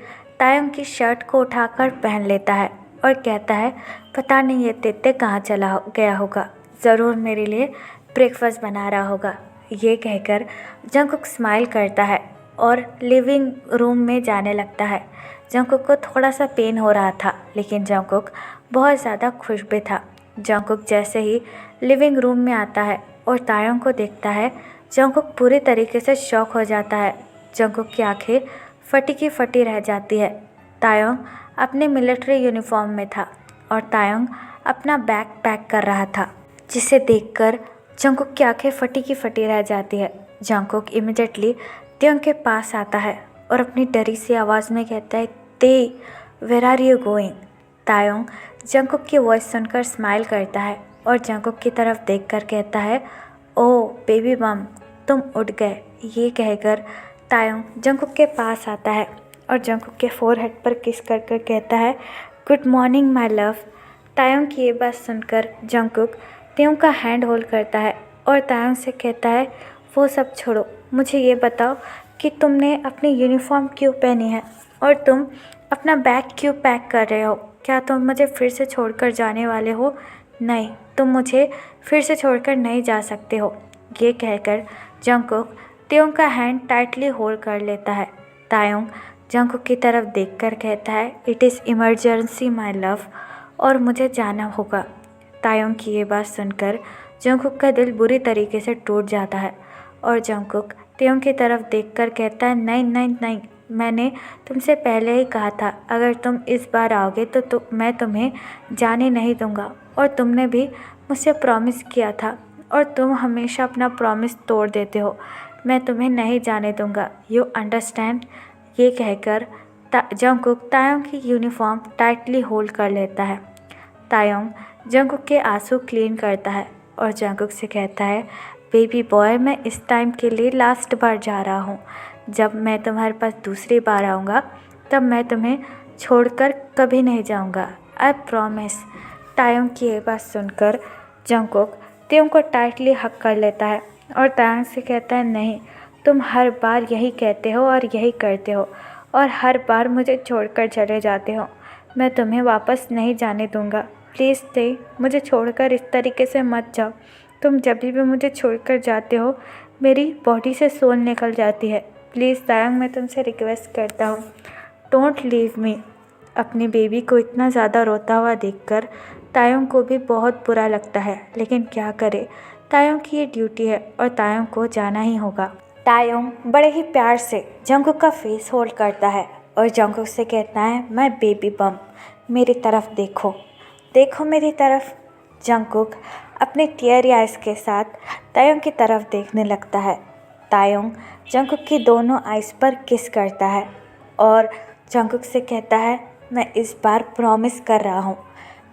तायोंग की शर्ट को उठाकर पहन लेता है और कहता है, पता नहीं ये तेते कहाँ चला गया होगा, ज़रूर मेरे लिए ब्रेकफास्ट बना रहा होगा। ये कहकर जंगकुक स्माइल करता है और लिविंग रूम में जाने लगता है। जंगकुक को थोड़ा सा पेन हो रहा था, लेकिन जंगकुक बहुत ज़्यादा खुश भी था। जंगकुक जैसे ही लिविंग रूम में आता है और तायोंग को देखता है, जंगकुक पूरी तरीके से शॉक हो जाता है। जंगकुक की आंखें फटी की फटी रह जाती है। तायोंग अपने मिलिट्री यूनिफॉर्म में था और तायोंग अपना बैग पैक कर रहा था, जिसे देखकर जंगकुक की आंखें फटी की फटी रह जाती है। जंगकुक इमिडिएटली त्योंग के पास आता है और अपनी डरी सी आवाज़ में कहता है, Tae where are you going? Taeyong Jungkook की वॉइस सुनकर स्माइल करता है और जंगकुक की तरफ देखकर कहता है, ओ बेबी बम, तुम उठ गए। ये कहकर तायोंग जंगकुक के पास आता है और जंगकुक के फोरहेड पर किस कर कहता है, गुड मॉर्निंग माय लव। तायोंग की ये बात सुनकर जंगकुक त्योंग का हैंड होल्ड करता है और तायोंग से कहता है, वो सब छोड़ो, मुझे ये बताओ कि तुमने अपनी यूनिफॉर्म क्यों पहनी है और तुम अपना बैग क्यों पैक कर रहे हो? क्या तुम मुझे फिर से छोड़कर जाने वाले हो? नहीं, तुम मुझे फिर से छोड़कर नहीं जा सकते हो। ये कहकर जंगकुक त्योंग का हैंड टाइटली होल्ड कर लेता है। तायोंग जंगकुक की तरफ देखकर कहता है, it is emergency my love, और मुझे जाना होगा। तायोंग की ये बात सुनकर जंगकुक का दिल बुरी तरीके से टूट जाता है और जंगकुक त्योंग की तरफ देखकर कहता है, नहीं नहीं नहीं, मैंने तुमसे पहले ही कहा था, अगर तुम इस बार आओगे तो मैं तुम्हें जाने नहीं दूंगा, और तुमने भी मुझसे प्रॉमिस किया था और तुम हमेशा अपना प्रॉमिस तोड़ देते हो। मैं तुम्हें नहीं जाने दूंगा, यू अंडरस्टैंड? ये कहकर जंगकुक तायोंग की यूनिफॉर्म टाइटली होल्ड कर लेता है। तायोंग जंगकुक के आंसू क्लीन करता है और जंगकुक से कहता है, बेबी बॉय, मैं इस टाइम के लिए लास्ट बार जा रहा हूँ। जब मैं तुम्हारे पास दूसरी बार आऊँगा तब मैं तुम्हें छोड़कर कभी नहीं जाऊँगा, आई प्रॉमिस। तायोंग की ये बात सुनकर जंगकुक त्योंग को टाइटली हक कर लेता है और तायोंग से कहता है, नहीं, तुम हर बार यही कहते हो और यही करते हो और हर बार मुझे छोड़कर चले जाते हो। मैं तुम्हें वापस नहीं जाने दूँगा, प्लीज़ ते, मुझे छोड़कर इस तरीके से मत जाओ। तुम जब भी मुझे छोड़कर जाते हो मेरी बॉडी से सोल निकल जाती है। प्लीज़ तायंग, मैं तुमसे रिक्वेस्ट करता हूँ, डोंट लीव मी। अपनी बेबी को इतना ज़्यादा रोता हुआ देखकर तायंग को भी बहुत बुरा लगता है, लेकिन क्या करे, तायंग की ये ड्यूटी है और तायंग को जाना ही होगा। तायंग बड़े ही प्यार से जंगकुक का फेस होल्ड करता है और जंगकुक से कहता है, मैं बेबी बम, मेरी तरफ देखो, देखो मेरी तरफ। जंगकुक अपने टीयरी आइज़ के साथ तायंग की तरफ देखने लगता है। तायंग जंगकुक की दोनों आइज़ पर किस करता है और जंगकुक से कहता है, मैं इस बार प्रॉमिस कर रहा हूँ,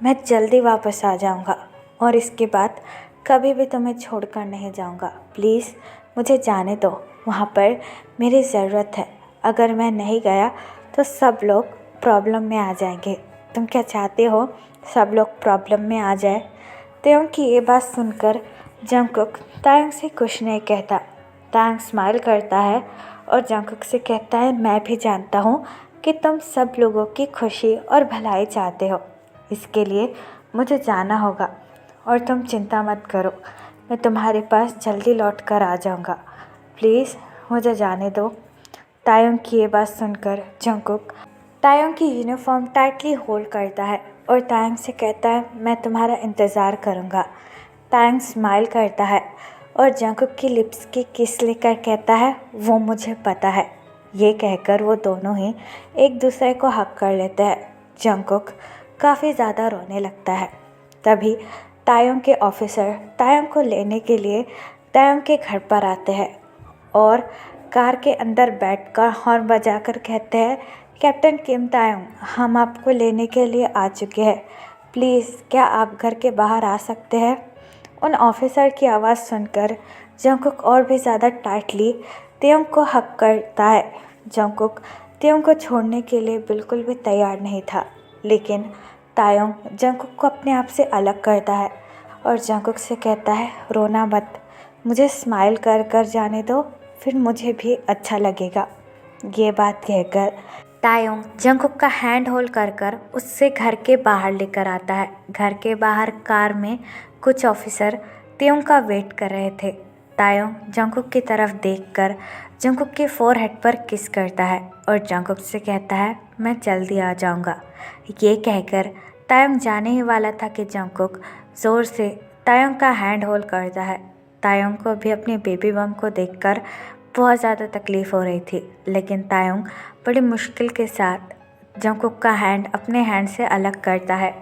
मैं जल्दी वापस आ जाऊँगा और इसके बाद कभी भी तुम्हें छोड़कर नहीं जाऊँगा। प्लीज़ मुझे जाने दो, वहाँ पर मेरी ज़रूरत है। अगर मैं नहीं गया तो सब लोग प्रॉब्लम में आ जाएंगे। तुम क्या चाहते हो सब लोग प्रॉब्लम में आ जाए? तायंग की ये बात सुनकर जंगकुक तायंग से कुछ नहीं कहता। तायंग स्माइल करता है और जंगकुक से कहता है, मैं भी जानता हूँ कि तुम सब लोगों की खुशी और भलाई चाहते हो, इसके लिए मुझे जाना होगा और तुम चिंता मत करो, मैं तुम्हारे पास जल्दी लौट कर आ जाऊँगा। प्लीज़ मुझे जाने दो। तायंग की ये बात सुनकर जंगकुक तायंग की यूनिफॉर्म टाइटली होल्ड करता है और तायंग से कहता है, मैं तुम्हारा इंतज़ार करूँगा। तायंग स्माइल करता है और जंगकुक की लिप्स की किस लेकर कहता है, वो मुझे पता है। ये कहकर वो दोनों ही एक दूसरे को हक कर लेते हैं। जंगकुक काफ़ी ज़्यादा रोने लगता है। तभी तायंग के ऑफिसर तायंग को लेने के लिए तायंग के घर पर आते हैं और कार के अंदर बैठकर हॉर्न बजाकर कहते हैं, कैप्टन किम तायंग, हम आपको लेने के लिए आ चुके हैं, प्लीज़ क्या आप घर के बाहर आ सकते हैं? उन ऑफिसर की आवाज़ सुनकर जंगकुक और भी ज़्यादा टाइटली तायंग को हक करता है। जंगकुक तायंग को छोड़ने के लिए बिल्कुल भी तैयार नहीं था, लेकिन तायंग जंगकुक को अपने आप से अलग करता है और जंगकुक से कहता है, रोना मत, मुझे स्माइल कर कर जाने दो, फिर मुझे भी अच्छा लगेगा। ये बात कहकर तायंग जंगकुक का हैंड होल्ड कर कर उससे घर के बाहर लेकर आता है। घर के बाहर कार में कुछ ऑफिसर तायंग का वेट कर रहे थे। तायंग जंगकुक की तरफ देखकर जंगकुक के फोरहेड पर किस करता है और जंगकुक से कहता है, मैं जल्दी आ जाऊंगा। ये कहकर तायंग जाने ही वाला था कि जंगकुक ज़ोर से तायंग का हैंड होल्ड करता है। तायंग को भी अपनी बेबी बम को देखकर बहुत ज़्यादा तकलीफ़ हो रही थी, लेकिन तायंग बड़ी मुश्किल के साथ जंगकुक का हैंड अपने हैंड से अलग करता है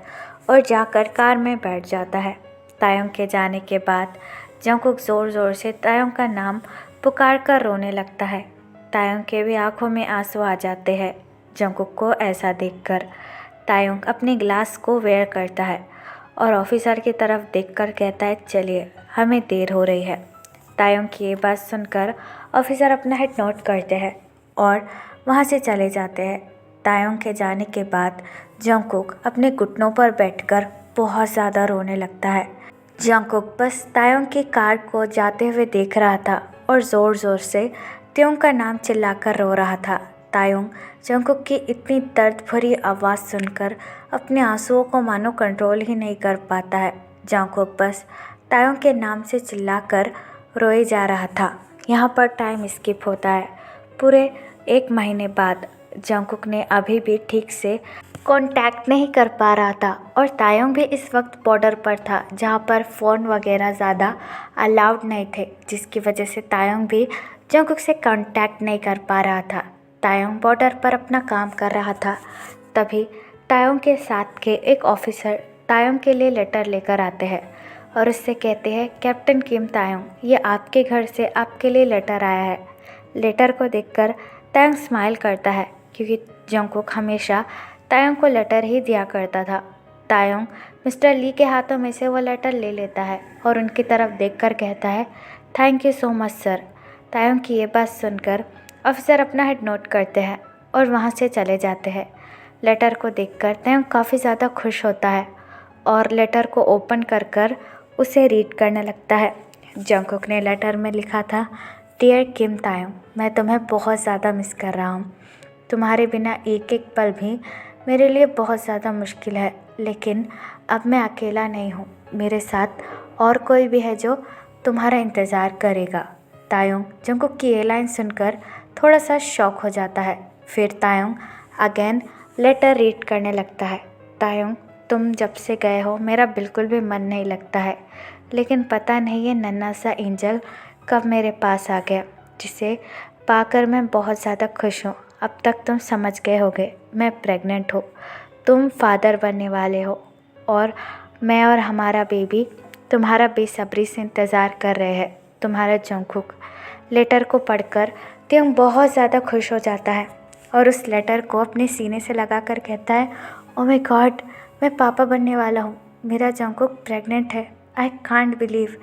और जाकर कार में बैठ जाता है। तायंग के जाने के बाद जंगकुक ज़ोर ज़ोर से तायंग का नाम पुकार कर रोने लगता है। तायंग के भी आंखों में आंसू आ जाते हैं। जंगकुक को ऐसा देखकर तायंग अपने ग्लास को वेयर करता है और ऑफिसर की तरफ देखकर कहता है, चलिए हमें देर हो रही है। तायंग की ये बात सुनकर ऑफिसर अपना हेड नोट करते हैं और वहाँ से चले जाते हैं। तायंग के जाने के बाद जंगकुक अपने घुटनों पर बैठकर बहुत ज़्यादा रोने लगता है। जंगकुक बस तायंग की कार को जाते हुए देख रहा था और ज़ोर ज़ोर से तायंग का नाम चिल्लाकर रो रहा था। तायंग जंगकुक की इतनी दर्द भरी आवाज़ सुनकर अपने आंसुओं को मानो कंट्रोल ही नहीं कर पाता है। जंगकुक बस तायंग के नाम से चिल्लाकर रोए जा रहा था। यहाँ पर टाइम स्किप होता है। पूरे 1 महीने बाद जंगकुक ने अभी भी ठीक से कांटेक्ट नहीं कर पा रहा था और तायंग भी इस वक्त बॉर्डर पर था, जहाँ पर फ़ोन वगैरह ज़्यादा अलाउड नहीं थे, जिसकी वजह से तायंग भी जंगकुक से कांटेक्ट नहीं कर पा रहा था। तायंग बॉर्डर पर अपना काम कर रहा था। तभी तायंग के साथ के एक ऑफिसर तायंग के लिए लेटर लेकर आते हैं और उससे कहते हैं, कैप्टन किम तायंग, ये आपके घर से आपके लिए लेटर आया है। लेटर को देखकर तायंग स्माइल करता है, क्योंकि जंगकुक हमेशा तायंग को लेटर ही दिया करता था। तायंग मिस्टर ली के हाथों में से वो लेटर ले लेता है और उनकी तरफ देखकर कहता है, thank you so much sir. Tayang की ये बात सुनकर ऑफिसर अपना हेड नोट करते हैं और वहाँ से चले जाते हैं। लेटर को देखकर तायंग काफ़ी ज़्यादा खुश होता है और लेटर को ओपन कर कर उसे रीड करने लगता है। जंगकुक ने लेटर में लिखा था, डियर किम तायंग, मैं तुम्हें बहुत ज़्यादा मिस कर रहा हूँ। तुम्हारे बिना एक एक पल भी मेरे लिए बहुत ज़्यादा मुश्किल है, लेकिन अब मैं अकेला नहीं हूँ, मेरे साथ और कोई भी है जो तुम्हारा इंतज़ार करेगा। तायंग जंगकुक की ये लाइन सुनकर थोड़ा सा शॉक हो जाता है। फिर तायोंग अगेन लेटर रीड करने लगता है। तायोंग, तुम जब से गए हो मेरा बिल्कुल भी मन नहीं लगता है, लेकिन पता नहीं ये नन्हा सा एंजल कब मेरे पास आ गया, जिसे पाकर मैं बहुत ज़्यादा खुश हूँ। अब तक तुम समझ गए होगे, मैं प्रेग्नेंट हूँ, तुम फादर बनने वाले हो और मैं और हमारा बेबी तुम्हारा बेसब्री से इंतज़ार कर रहे हैं। तुम्हारा जंगकुक। लेटर को पढ़कर त्योंग बहुत ज़्यादा खुश हो जाता है और उस लेटर को अपने सीने से लगा कर कहता है, ओ माय गॉड, मैं पापा बनने वाला हूँ, मेरा जंगकुक प्रेग्नेंट है, आई कांट बिलीव।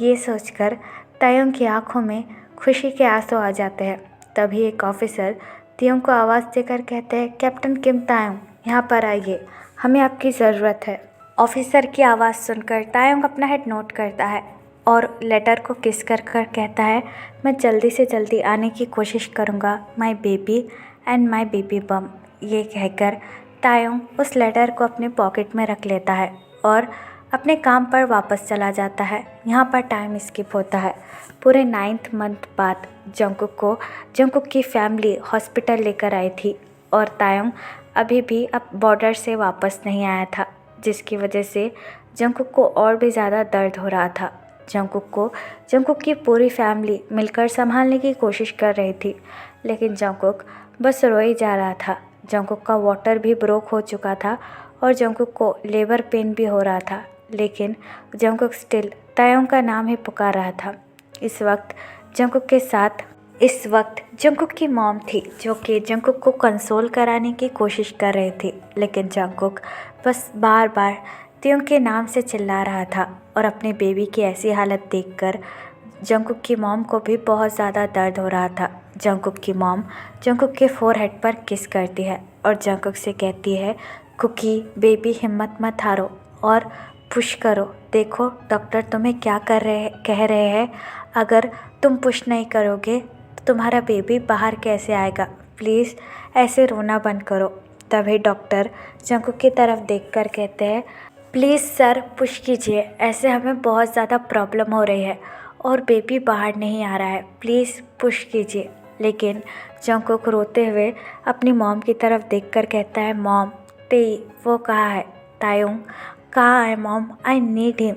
ये सोचकर तायोंग की आंखों में खुशी के आंसू आ जाते हैं। तभी एक ऑफिसर त्योंग को आवाज़ देकर कहते हैं, कैप्टन किम तायोंग, यहाँ पर आइए, हमें आपकी ज़रूरत है। ऑफिसर की आवाज़ सुनकर तायोंग अपना हेड नोट करता है और लेटर को किस कर कहता है, मैं जल्दी से जल्दी आने की कोशिश करूँगा, my baby and my baby बम। ये कहकर तायोंग उस लेटर को अपने पॉकेट में रख लेता है और अपने काम पर वापस चला जाता है। यहाँ पर टाइम स्किप होता है। पूरे 9th मंथ बाद जंगकुक की फैमिली हॉस्पिटल लेकर आई थी और तायोंग अभी भी अब बॉर्डर से वापस नहीं आया था, जिसकी वजह से जंगकुक को और भी ज़्यादा दर्द हो रहा था। जंगकुक की पूरी फैमिली मिलकर संभालने की कोशिश कर रही थी, लेकिन जंगकुक बस रोए जा रहा था। जंगकुक का वाटर भी ब्रोक हो चुका था और जंगकुक को लेबर पेन भी हो रहा था, लेकिन जंगकुक स्टिल तायोंग का नाम ही पुकार रहा था। इस वक्त जंगकुक की मॉम थी, जो कि जंगकुक को कंसोल कराने की कोशिश कर रही थी, लेकिन जंगकुक बस बार बार त्योंग के नाम से चिल्ला रहा था और अपने बेबी की ऐसी हालत देखकर जंगकुक की मॉम को भी बहुत ज़्यादा दर्द हो रहा था। जंगकुक की मॉम जंगकुक के फोरहेड पर किस करती है और जंगकुक से कहती है, कुकी बेबी हिम्मत मत हारो और पुश करो, देखो डॉक्टर तुम्हें क्या कह रहे हैं, अगर तुम पुश नहीं करोगे तो तुम्हारा बेबी बाहर कैसे आएगा, प्लीज़ ऐसे रोना बंद करो। तभी डॉक्टर जंगकुक की तरफ देखकर कहते हैं, प्लीज़ सर पुश कीजिए, ऐसे हमें बहुत ज़्यादा प्रॉब्लम हो रही है और बेबी बाहर नहीं आ रहा है, प्लीज़ पुश कीजिए। लेकिन जंगकुक रोते हुए अपनी मॉम की तरफ देखकर कहता है, मॉम वो कहाँ है, तायोंग कहाँ है mom, I need him.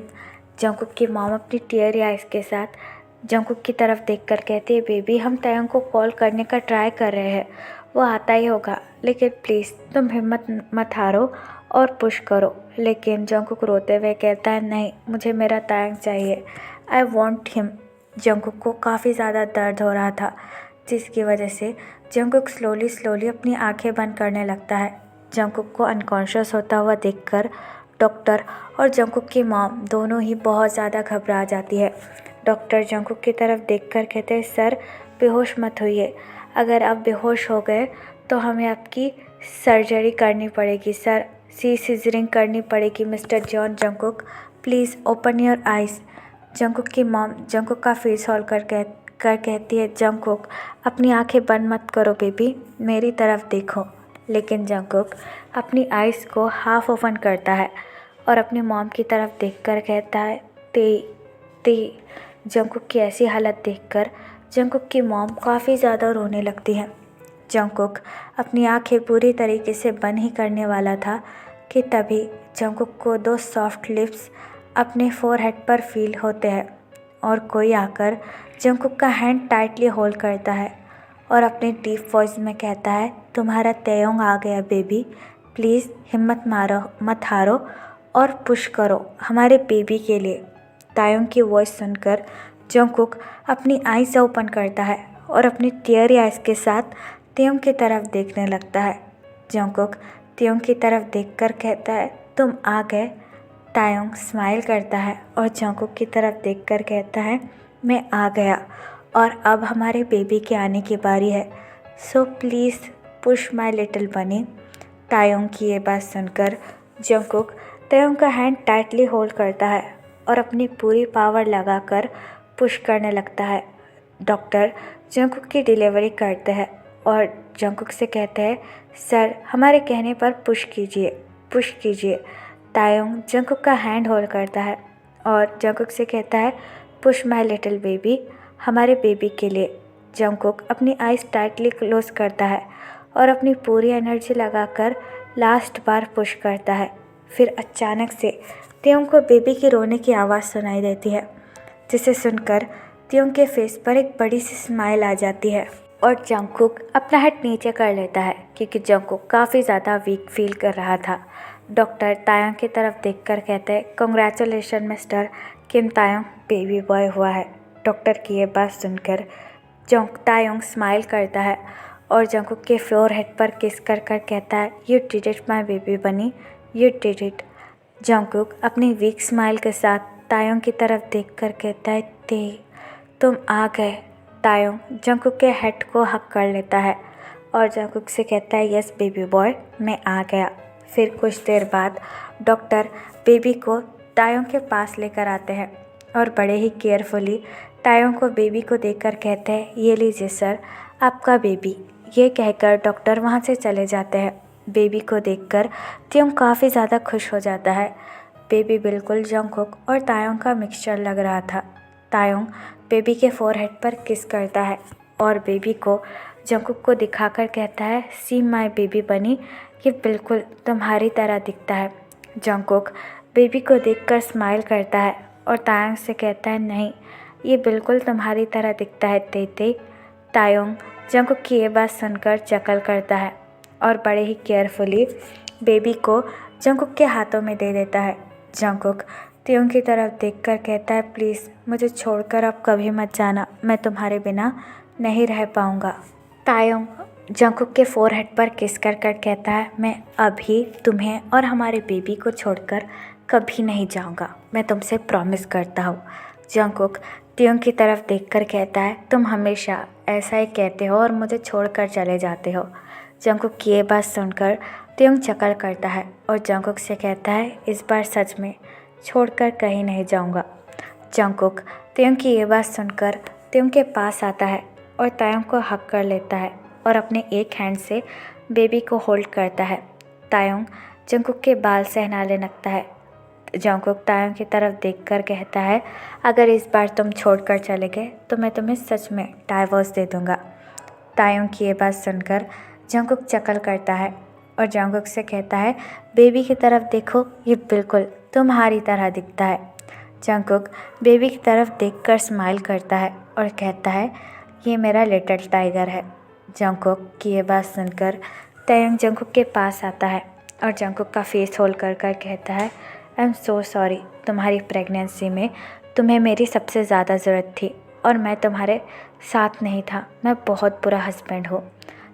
Jungkook की मॉम अपनी टीयरी आइज़ के साथ जंगकुक की तरफ देखकर कहती है, बेबी हम तायोंग को कॉल करने का ट्राई कर रहे हैं, वो आता ही होगा, लेकिन प्लीज़ तुम हिम्मत मत हारो और पुश करो। लेकिन जंगकुक रोते हुए कहता है, नहीं मुझे मेरा तायोंग चाहिए, आई वॉन्ट हिम। जंगकुक को काफ़ी ज़्यादा दर्द हो रहा था, जिसकी वजह से जंगकुक स्लोली अपनी आंखें बंद करने लगता है। जंगकुक को अनकॉन्शियस होता हुआ देखकर डॉक्टर और जंगकुक की मॉम दोनों ही बहुत ज़्यादा घबरा जाती है। डॉक्टर जंगकुक की तरफ देखकर कहते हैं, सर बेहोश मत होइए, अगर आप बेहोश हो गए तो हमें आपकी सर्जरी करनी पड़ेगी सर, सीजरिंग करनी पड़ेगी mister John Jungkook, please open your eyes. Jungkook की मॉम जंगकुक का फेस हॉल कर कहती है, जंगकुक अपनी आंखें बंद मत करो बेबी, मेरी तरफ देखो। लेकिन जंगकुक अपनी आइज़ को हाफ ओपन करता है और अपनी मॉम की तरफ देखकर कहता है, ते। जंगकुक की ऐसी हालत देखकर जंगकुक की मॉम काफ़ी ज़्यादा रोने लगती है। जंगकुक अपनी आंखें पूरी तरीके से बंद ही करने वाला था कि तभी जंगकुक को 2 सॉफ्ट लिप्स अपने फोरहेड पर फील होते हैं और कोई आकर जंगकुक का हैंड टाइटली होल्ड करता है और अपने डीप वॉइस में कहता है, तुम्हारा तायोंग आ गया बेबी, प्लीज़ हिम्मत मत हारो और पुश करो हमारे बेबी के लिए। तायोंग की वॉइस सुनकर जंगकुक अपनी आइज़ ओपन करता है और अपनी टीयरी आइज़ के साथ तायोंग की तरफ देखने लगता है। जंगकुक तायोंग की तरफ देखकर कहता है, तुम आ गए। तायोंग स्माइल करता है और जंगकुक की तरफ देखकर कहता है, मैं आ गया और अब हमारे बेबी के आने की बारी है, so please push my little बनी। तायोंग की ये बात सुनकर जंगकुक तायोंग का हैंड टाइटली होल्ड करता है और अपनी पूरी पावर लगाकर पुश करने लगता है। डॉक्टर जंगकुक की डिलीवरी करते हैं और जंगकुक से कहते हैं, सर हमारे कहने पर पुश कीजिए। तायोंग जंगकुक का हैंड होल्ड करता है और जंगकुक से कहता है, पुश माय लिटिल बेबी, हमारे बेबी के लिए। जंगकुक अपनी आइज़ टाइटली क्लोज करता है और अपनी पूरी एनर्जी लगाकर लास्ट बार पुश करता है। फिर अचानक से त्योंग को बेबी की रोने की आवाज़ सुनाई देती है, जिसे सुनकर त्योंग के फेस पर एक बड़ी सी स्माइल आ जाती है और जंगकुक अपना हेड नीचे कर लेता है क्योंकि जंगकुक काफ़ी ज़्यादा वीक फील कर रहा था। डॉक्टर तायोंग की तरफ देखकर कहते हैं, कॉन्ग्रेचुलेशन मिस्टर किम तायोंग, बेबी बॉय हुआ है। डॉक्टर की ये बात सुनकर तायोंग स्माइल करता है और जंगकुक के फ्लोर हेड पर किस कर कर कहता है, you did it my baby बनी, यू डिड इट। जंगकुक अपनी वीक स्माइल के साथ तायोंग की तरफ देखकर कहता है, तुम आ गए। तायोंग जंगकुक के हेड को हक कर लेता है और जंगकुक से कहता है, यस बेबी बॉय, मैं आ गया। फिर कुछ देर बाद डॉक्टर बेबी को तायोंग के पास लेकर आते हैं और बड़े ही केयरफुली तायोंग को बेबी को देखकर कहते हैं, ये लीजिए सर आपका बेबी। ये कहकर डॉक्टर वहाँ से चले जाते हैं। बेबी को देखकर त्योंग काफ़ी ज़्यादा खुश हो जाता है। बेबी बिल्कुल जंगकुक और तायोंग का मिक्सचर लग रहा था। तायोंग बेबी के फोरहेड पर किस करता है और बेबी को जंगकुक को दिखाकर कहता है, सी माय बेबी बनी, ये बिल्कुल तुम्हारी तरह दिखता है। जंगकुक बेबी को देखकर स्माइल करता है और तायोंग से कहता है, नहीं ये बिल्कुल तुम्हारी तरह दिखता है तेते। तायोंग जंगकुक की ये बात सुनकर चकल करता है और बड़े ही केयरफुली बेबी को जंगकुक के हाथों में दे देता है। जंगकुक त्योंग की तरफ देखकर कहता है, प्लीज़ मुझे छोड़कर अब कभी मत जाना, मैं तुम्हारे बिना नहीं रह पाऊँगा। तायोंग जंगकुक के फोरहेड पर किस कर कर कहता है, मैं अभी तुम्हें और हमारे बेबी को छोड़कर कभी नहीं जाऊँगा, मैं तुमसे प्रॉमिस करता हूँ। जंगकुक त्योंग की तरफ देखकर कहता है, तुम हमेशा ऐसा ही कहते हो और मुझे छोड़कर चले जाते हो। जंगकुक की ये बात सुनकर त्योंग चकल करता है और जंगकुक से कहता है, इस बार सच में छोड़कर कहीं नहीं जाऊंगा। जंगकुक त्योंग की ये बात सुनकर त्योंग के पास आता है और तायोंग को हक कर लेता है और अपने एक हैंड से बेबी को होल्ड करता है। तायोंग जंगकुक के बाल सहलाने लगता है। जंगकुक तायोंग की तरफ देखकर कहता है, अगर इस बार तुम छोड़कर चले गए तो मैं तुम्हें सच में डाइवोर्स दे दूँगा। तायोंग की ये बात सुनकर जंगकुक चकल करता है और जंगकुक से कहता है, बेबी की तरफ देखो, ये बिल्कुल तुम्हारी तरह दिखता है। जंगकुक बेबी की तरफ देखकर स्माइल करता है और कहता है, ये मेरा लिटिल टाइगर है। जंगकुक की ये बात सुनकर तायोंग जंगकुक के पास आता है और जंगकुक का फेस होल्ड कर कर कहता है, आई एम सो सॉरी, तुम्हारी प्रेगनेंसी में तुम्हें मेरी सबसे ज़्यादा ज़रूरत थी और मैं तुम्हारे साथ नहीं था, मैं बहुत बुरा हस्बैंड हूँ।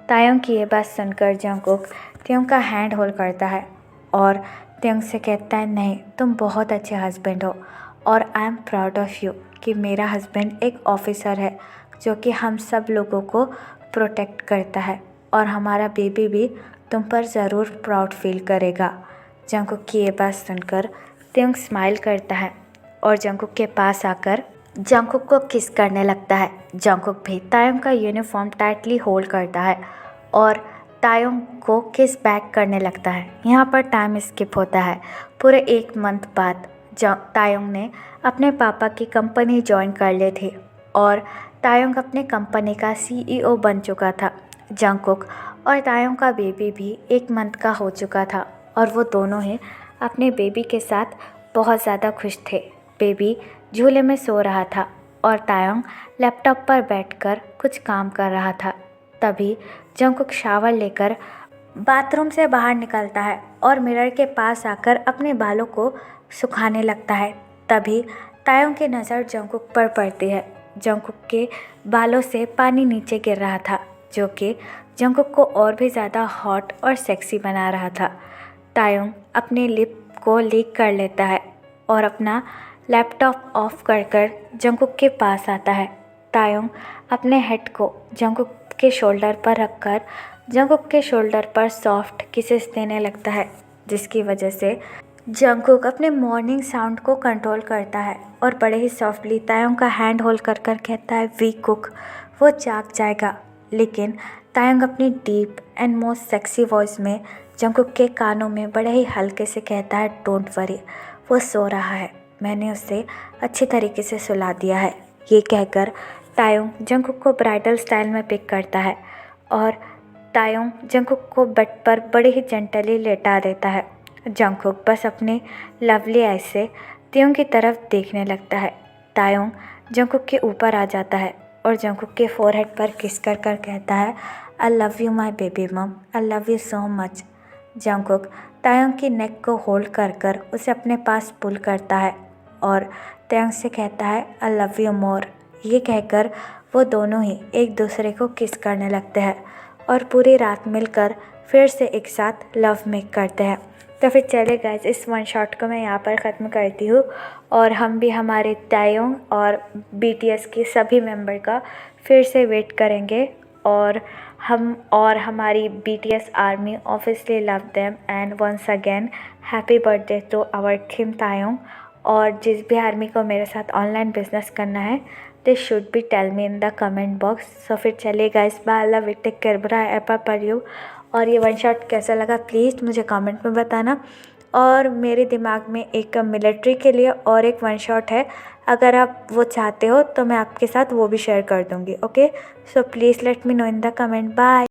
तायोंग की ये बात सुनकर जंगकुक त्योंग का हैंड होल्ड करता है और त्योंग से कहता है, नहीं तुम बहुत अच्छे हस्बैंड हो और I am proud of you कि मेरा हस्बैंड एक ऑफिसर है जो कि हम सब लोगों को प्रोटेक्ट करता है और हमारा बेबी भी तुम पर ज़रूर प्राउड फील करेगा। जंगकुक की ये बात सुनकर त्योंग स्माइल करता है और जंगकुक के पास आकर जंगकुक को किस करने लगता है। जंगकुक भी तायोंग का यूनिफॉर्म टाइटली होल्ड करता है और तायोंग को किस बैक करने लगता है। यहाँ पर टाइम स्किप होता है। पूरे 1 मंथ बाद तायोंग ने अपने पापा की कंपनी ज्वाइन कर ली थी और तायोंग अपने कंपनी का CEO बन चुका था। जंगकुक और तायोंग का बेबी भी 1 मंथ का हो चुका था और वो दोनों ही अपने बेबी के साथ बहुत ज़्यादा खुश थे। बेबी झूले में सो रहा था और तायोंग लैपटॉप पर बैठकर कुछ काम कर रहा था। तभी जंगकुक शावर लेकर बाथरूम से बाहर निकलता है और मिरर के पास आकर अपने बालों को सुखाने लगता है। तभी तायोंग की नज़र जंगकुक पर पड़ती है। जंगकुक के बालों से पानी नीचे गिर रहा था, जो कि जंगकुक को और भी ज़्यादा हॉट और सेक्सी बना रहा था। तायोंग अपने लिप को लीक कर लेता है और अपना लैपटॉप ऑफ कर कर जंगकुक के पास आता है। तायोंग अपने हेड को जंगकुक के शोल्डर पर रखकर जंगकुक के शोल्डर पर सॉफ्ट किसेस देने लगता है, जिसकी वजह से जंगकुक अपने मॉर्निंग साउंड को कंट्रोल करता है और बड़े ही सॉफ्टली तायोंग का हैंड होल्ड कर कर कहता है, वी कुक, वो जाग जाएगा। लेकिन तायोंग अपनी deep and most sexy voice में जंगकुक के कानों में बड़े ही हल्के से कहता है, डोंट वरी, वो सो रहा है, मैंने उसे अच्छी तरीके से सुला दिया है। ये कहकर तायोंग जंगकुक को ब्राइडल स्टाइल में पिक करता है और तायोंग जंगकुक को बेड पर बड़े ही जेंटली लेटा देता है। जंगकुक बस अपने लवली आई से तायोंग की तरफ देखने लगता है। तायोंग जंगकुक के ऊपर आ जाता है और जंगकुक के फोरहेड पर किस कर कर कहता है, I love you my baby mum, I love you so much. Jungkook Taeyong की नेक को होल्ड कर कर उसे अपने पास पुल करता है और तायोंग से कहता है, आई लव यू मोर। ये कहकर वो दोनों ही एक दूसरे को किस करने लगते हैं और पूरी रात मिलकर फिर से एक साथ लव मेक करते हैं। तो फिर चले गाइस, इस वन शॉट को मैं यहाँ पर ख़त्म करती हूँ और हम भी हमारे तायोंग और BTS के सभी मेंबर का फिर से वेट करेंगे और हमारी BTS army obviously love them and once again happy birthday to our Kim Taeyong. और जिस भी आर्मी को मेरे साथ ऑनलाइन बिजनेस करना है they should be tell me in the comment box. So फिर चलिए guys, bye, love it, take care, bye, एपा पर यू। और ये वन शॉट कैसा लगा प्लीज़ मुझे कमेंट में बताना। और मेरे दिमाग में एक मिलिट्री के लिए और एक वन शॉट है, अगर आप वो चाहते हो तो मैं आपके साथ वो भी शेयर कर दूँगी। Okay, so please let me know in the comment. Bye.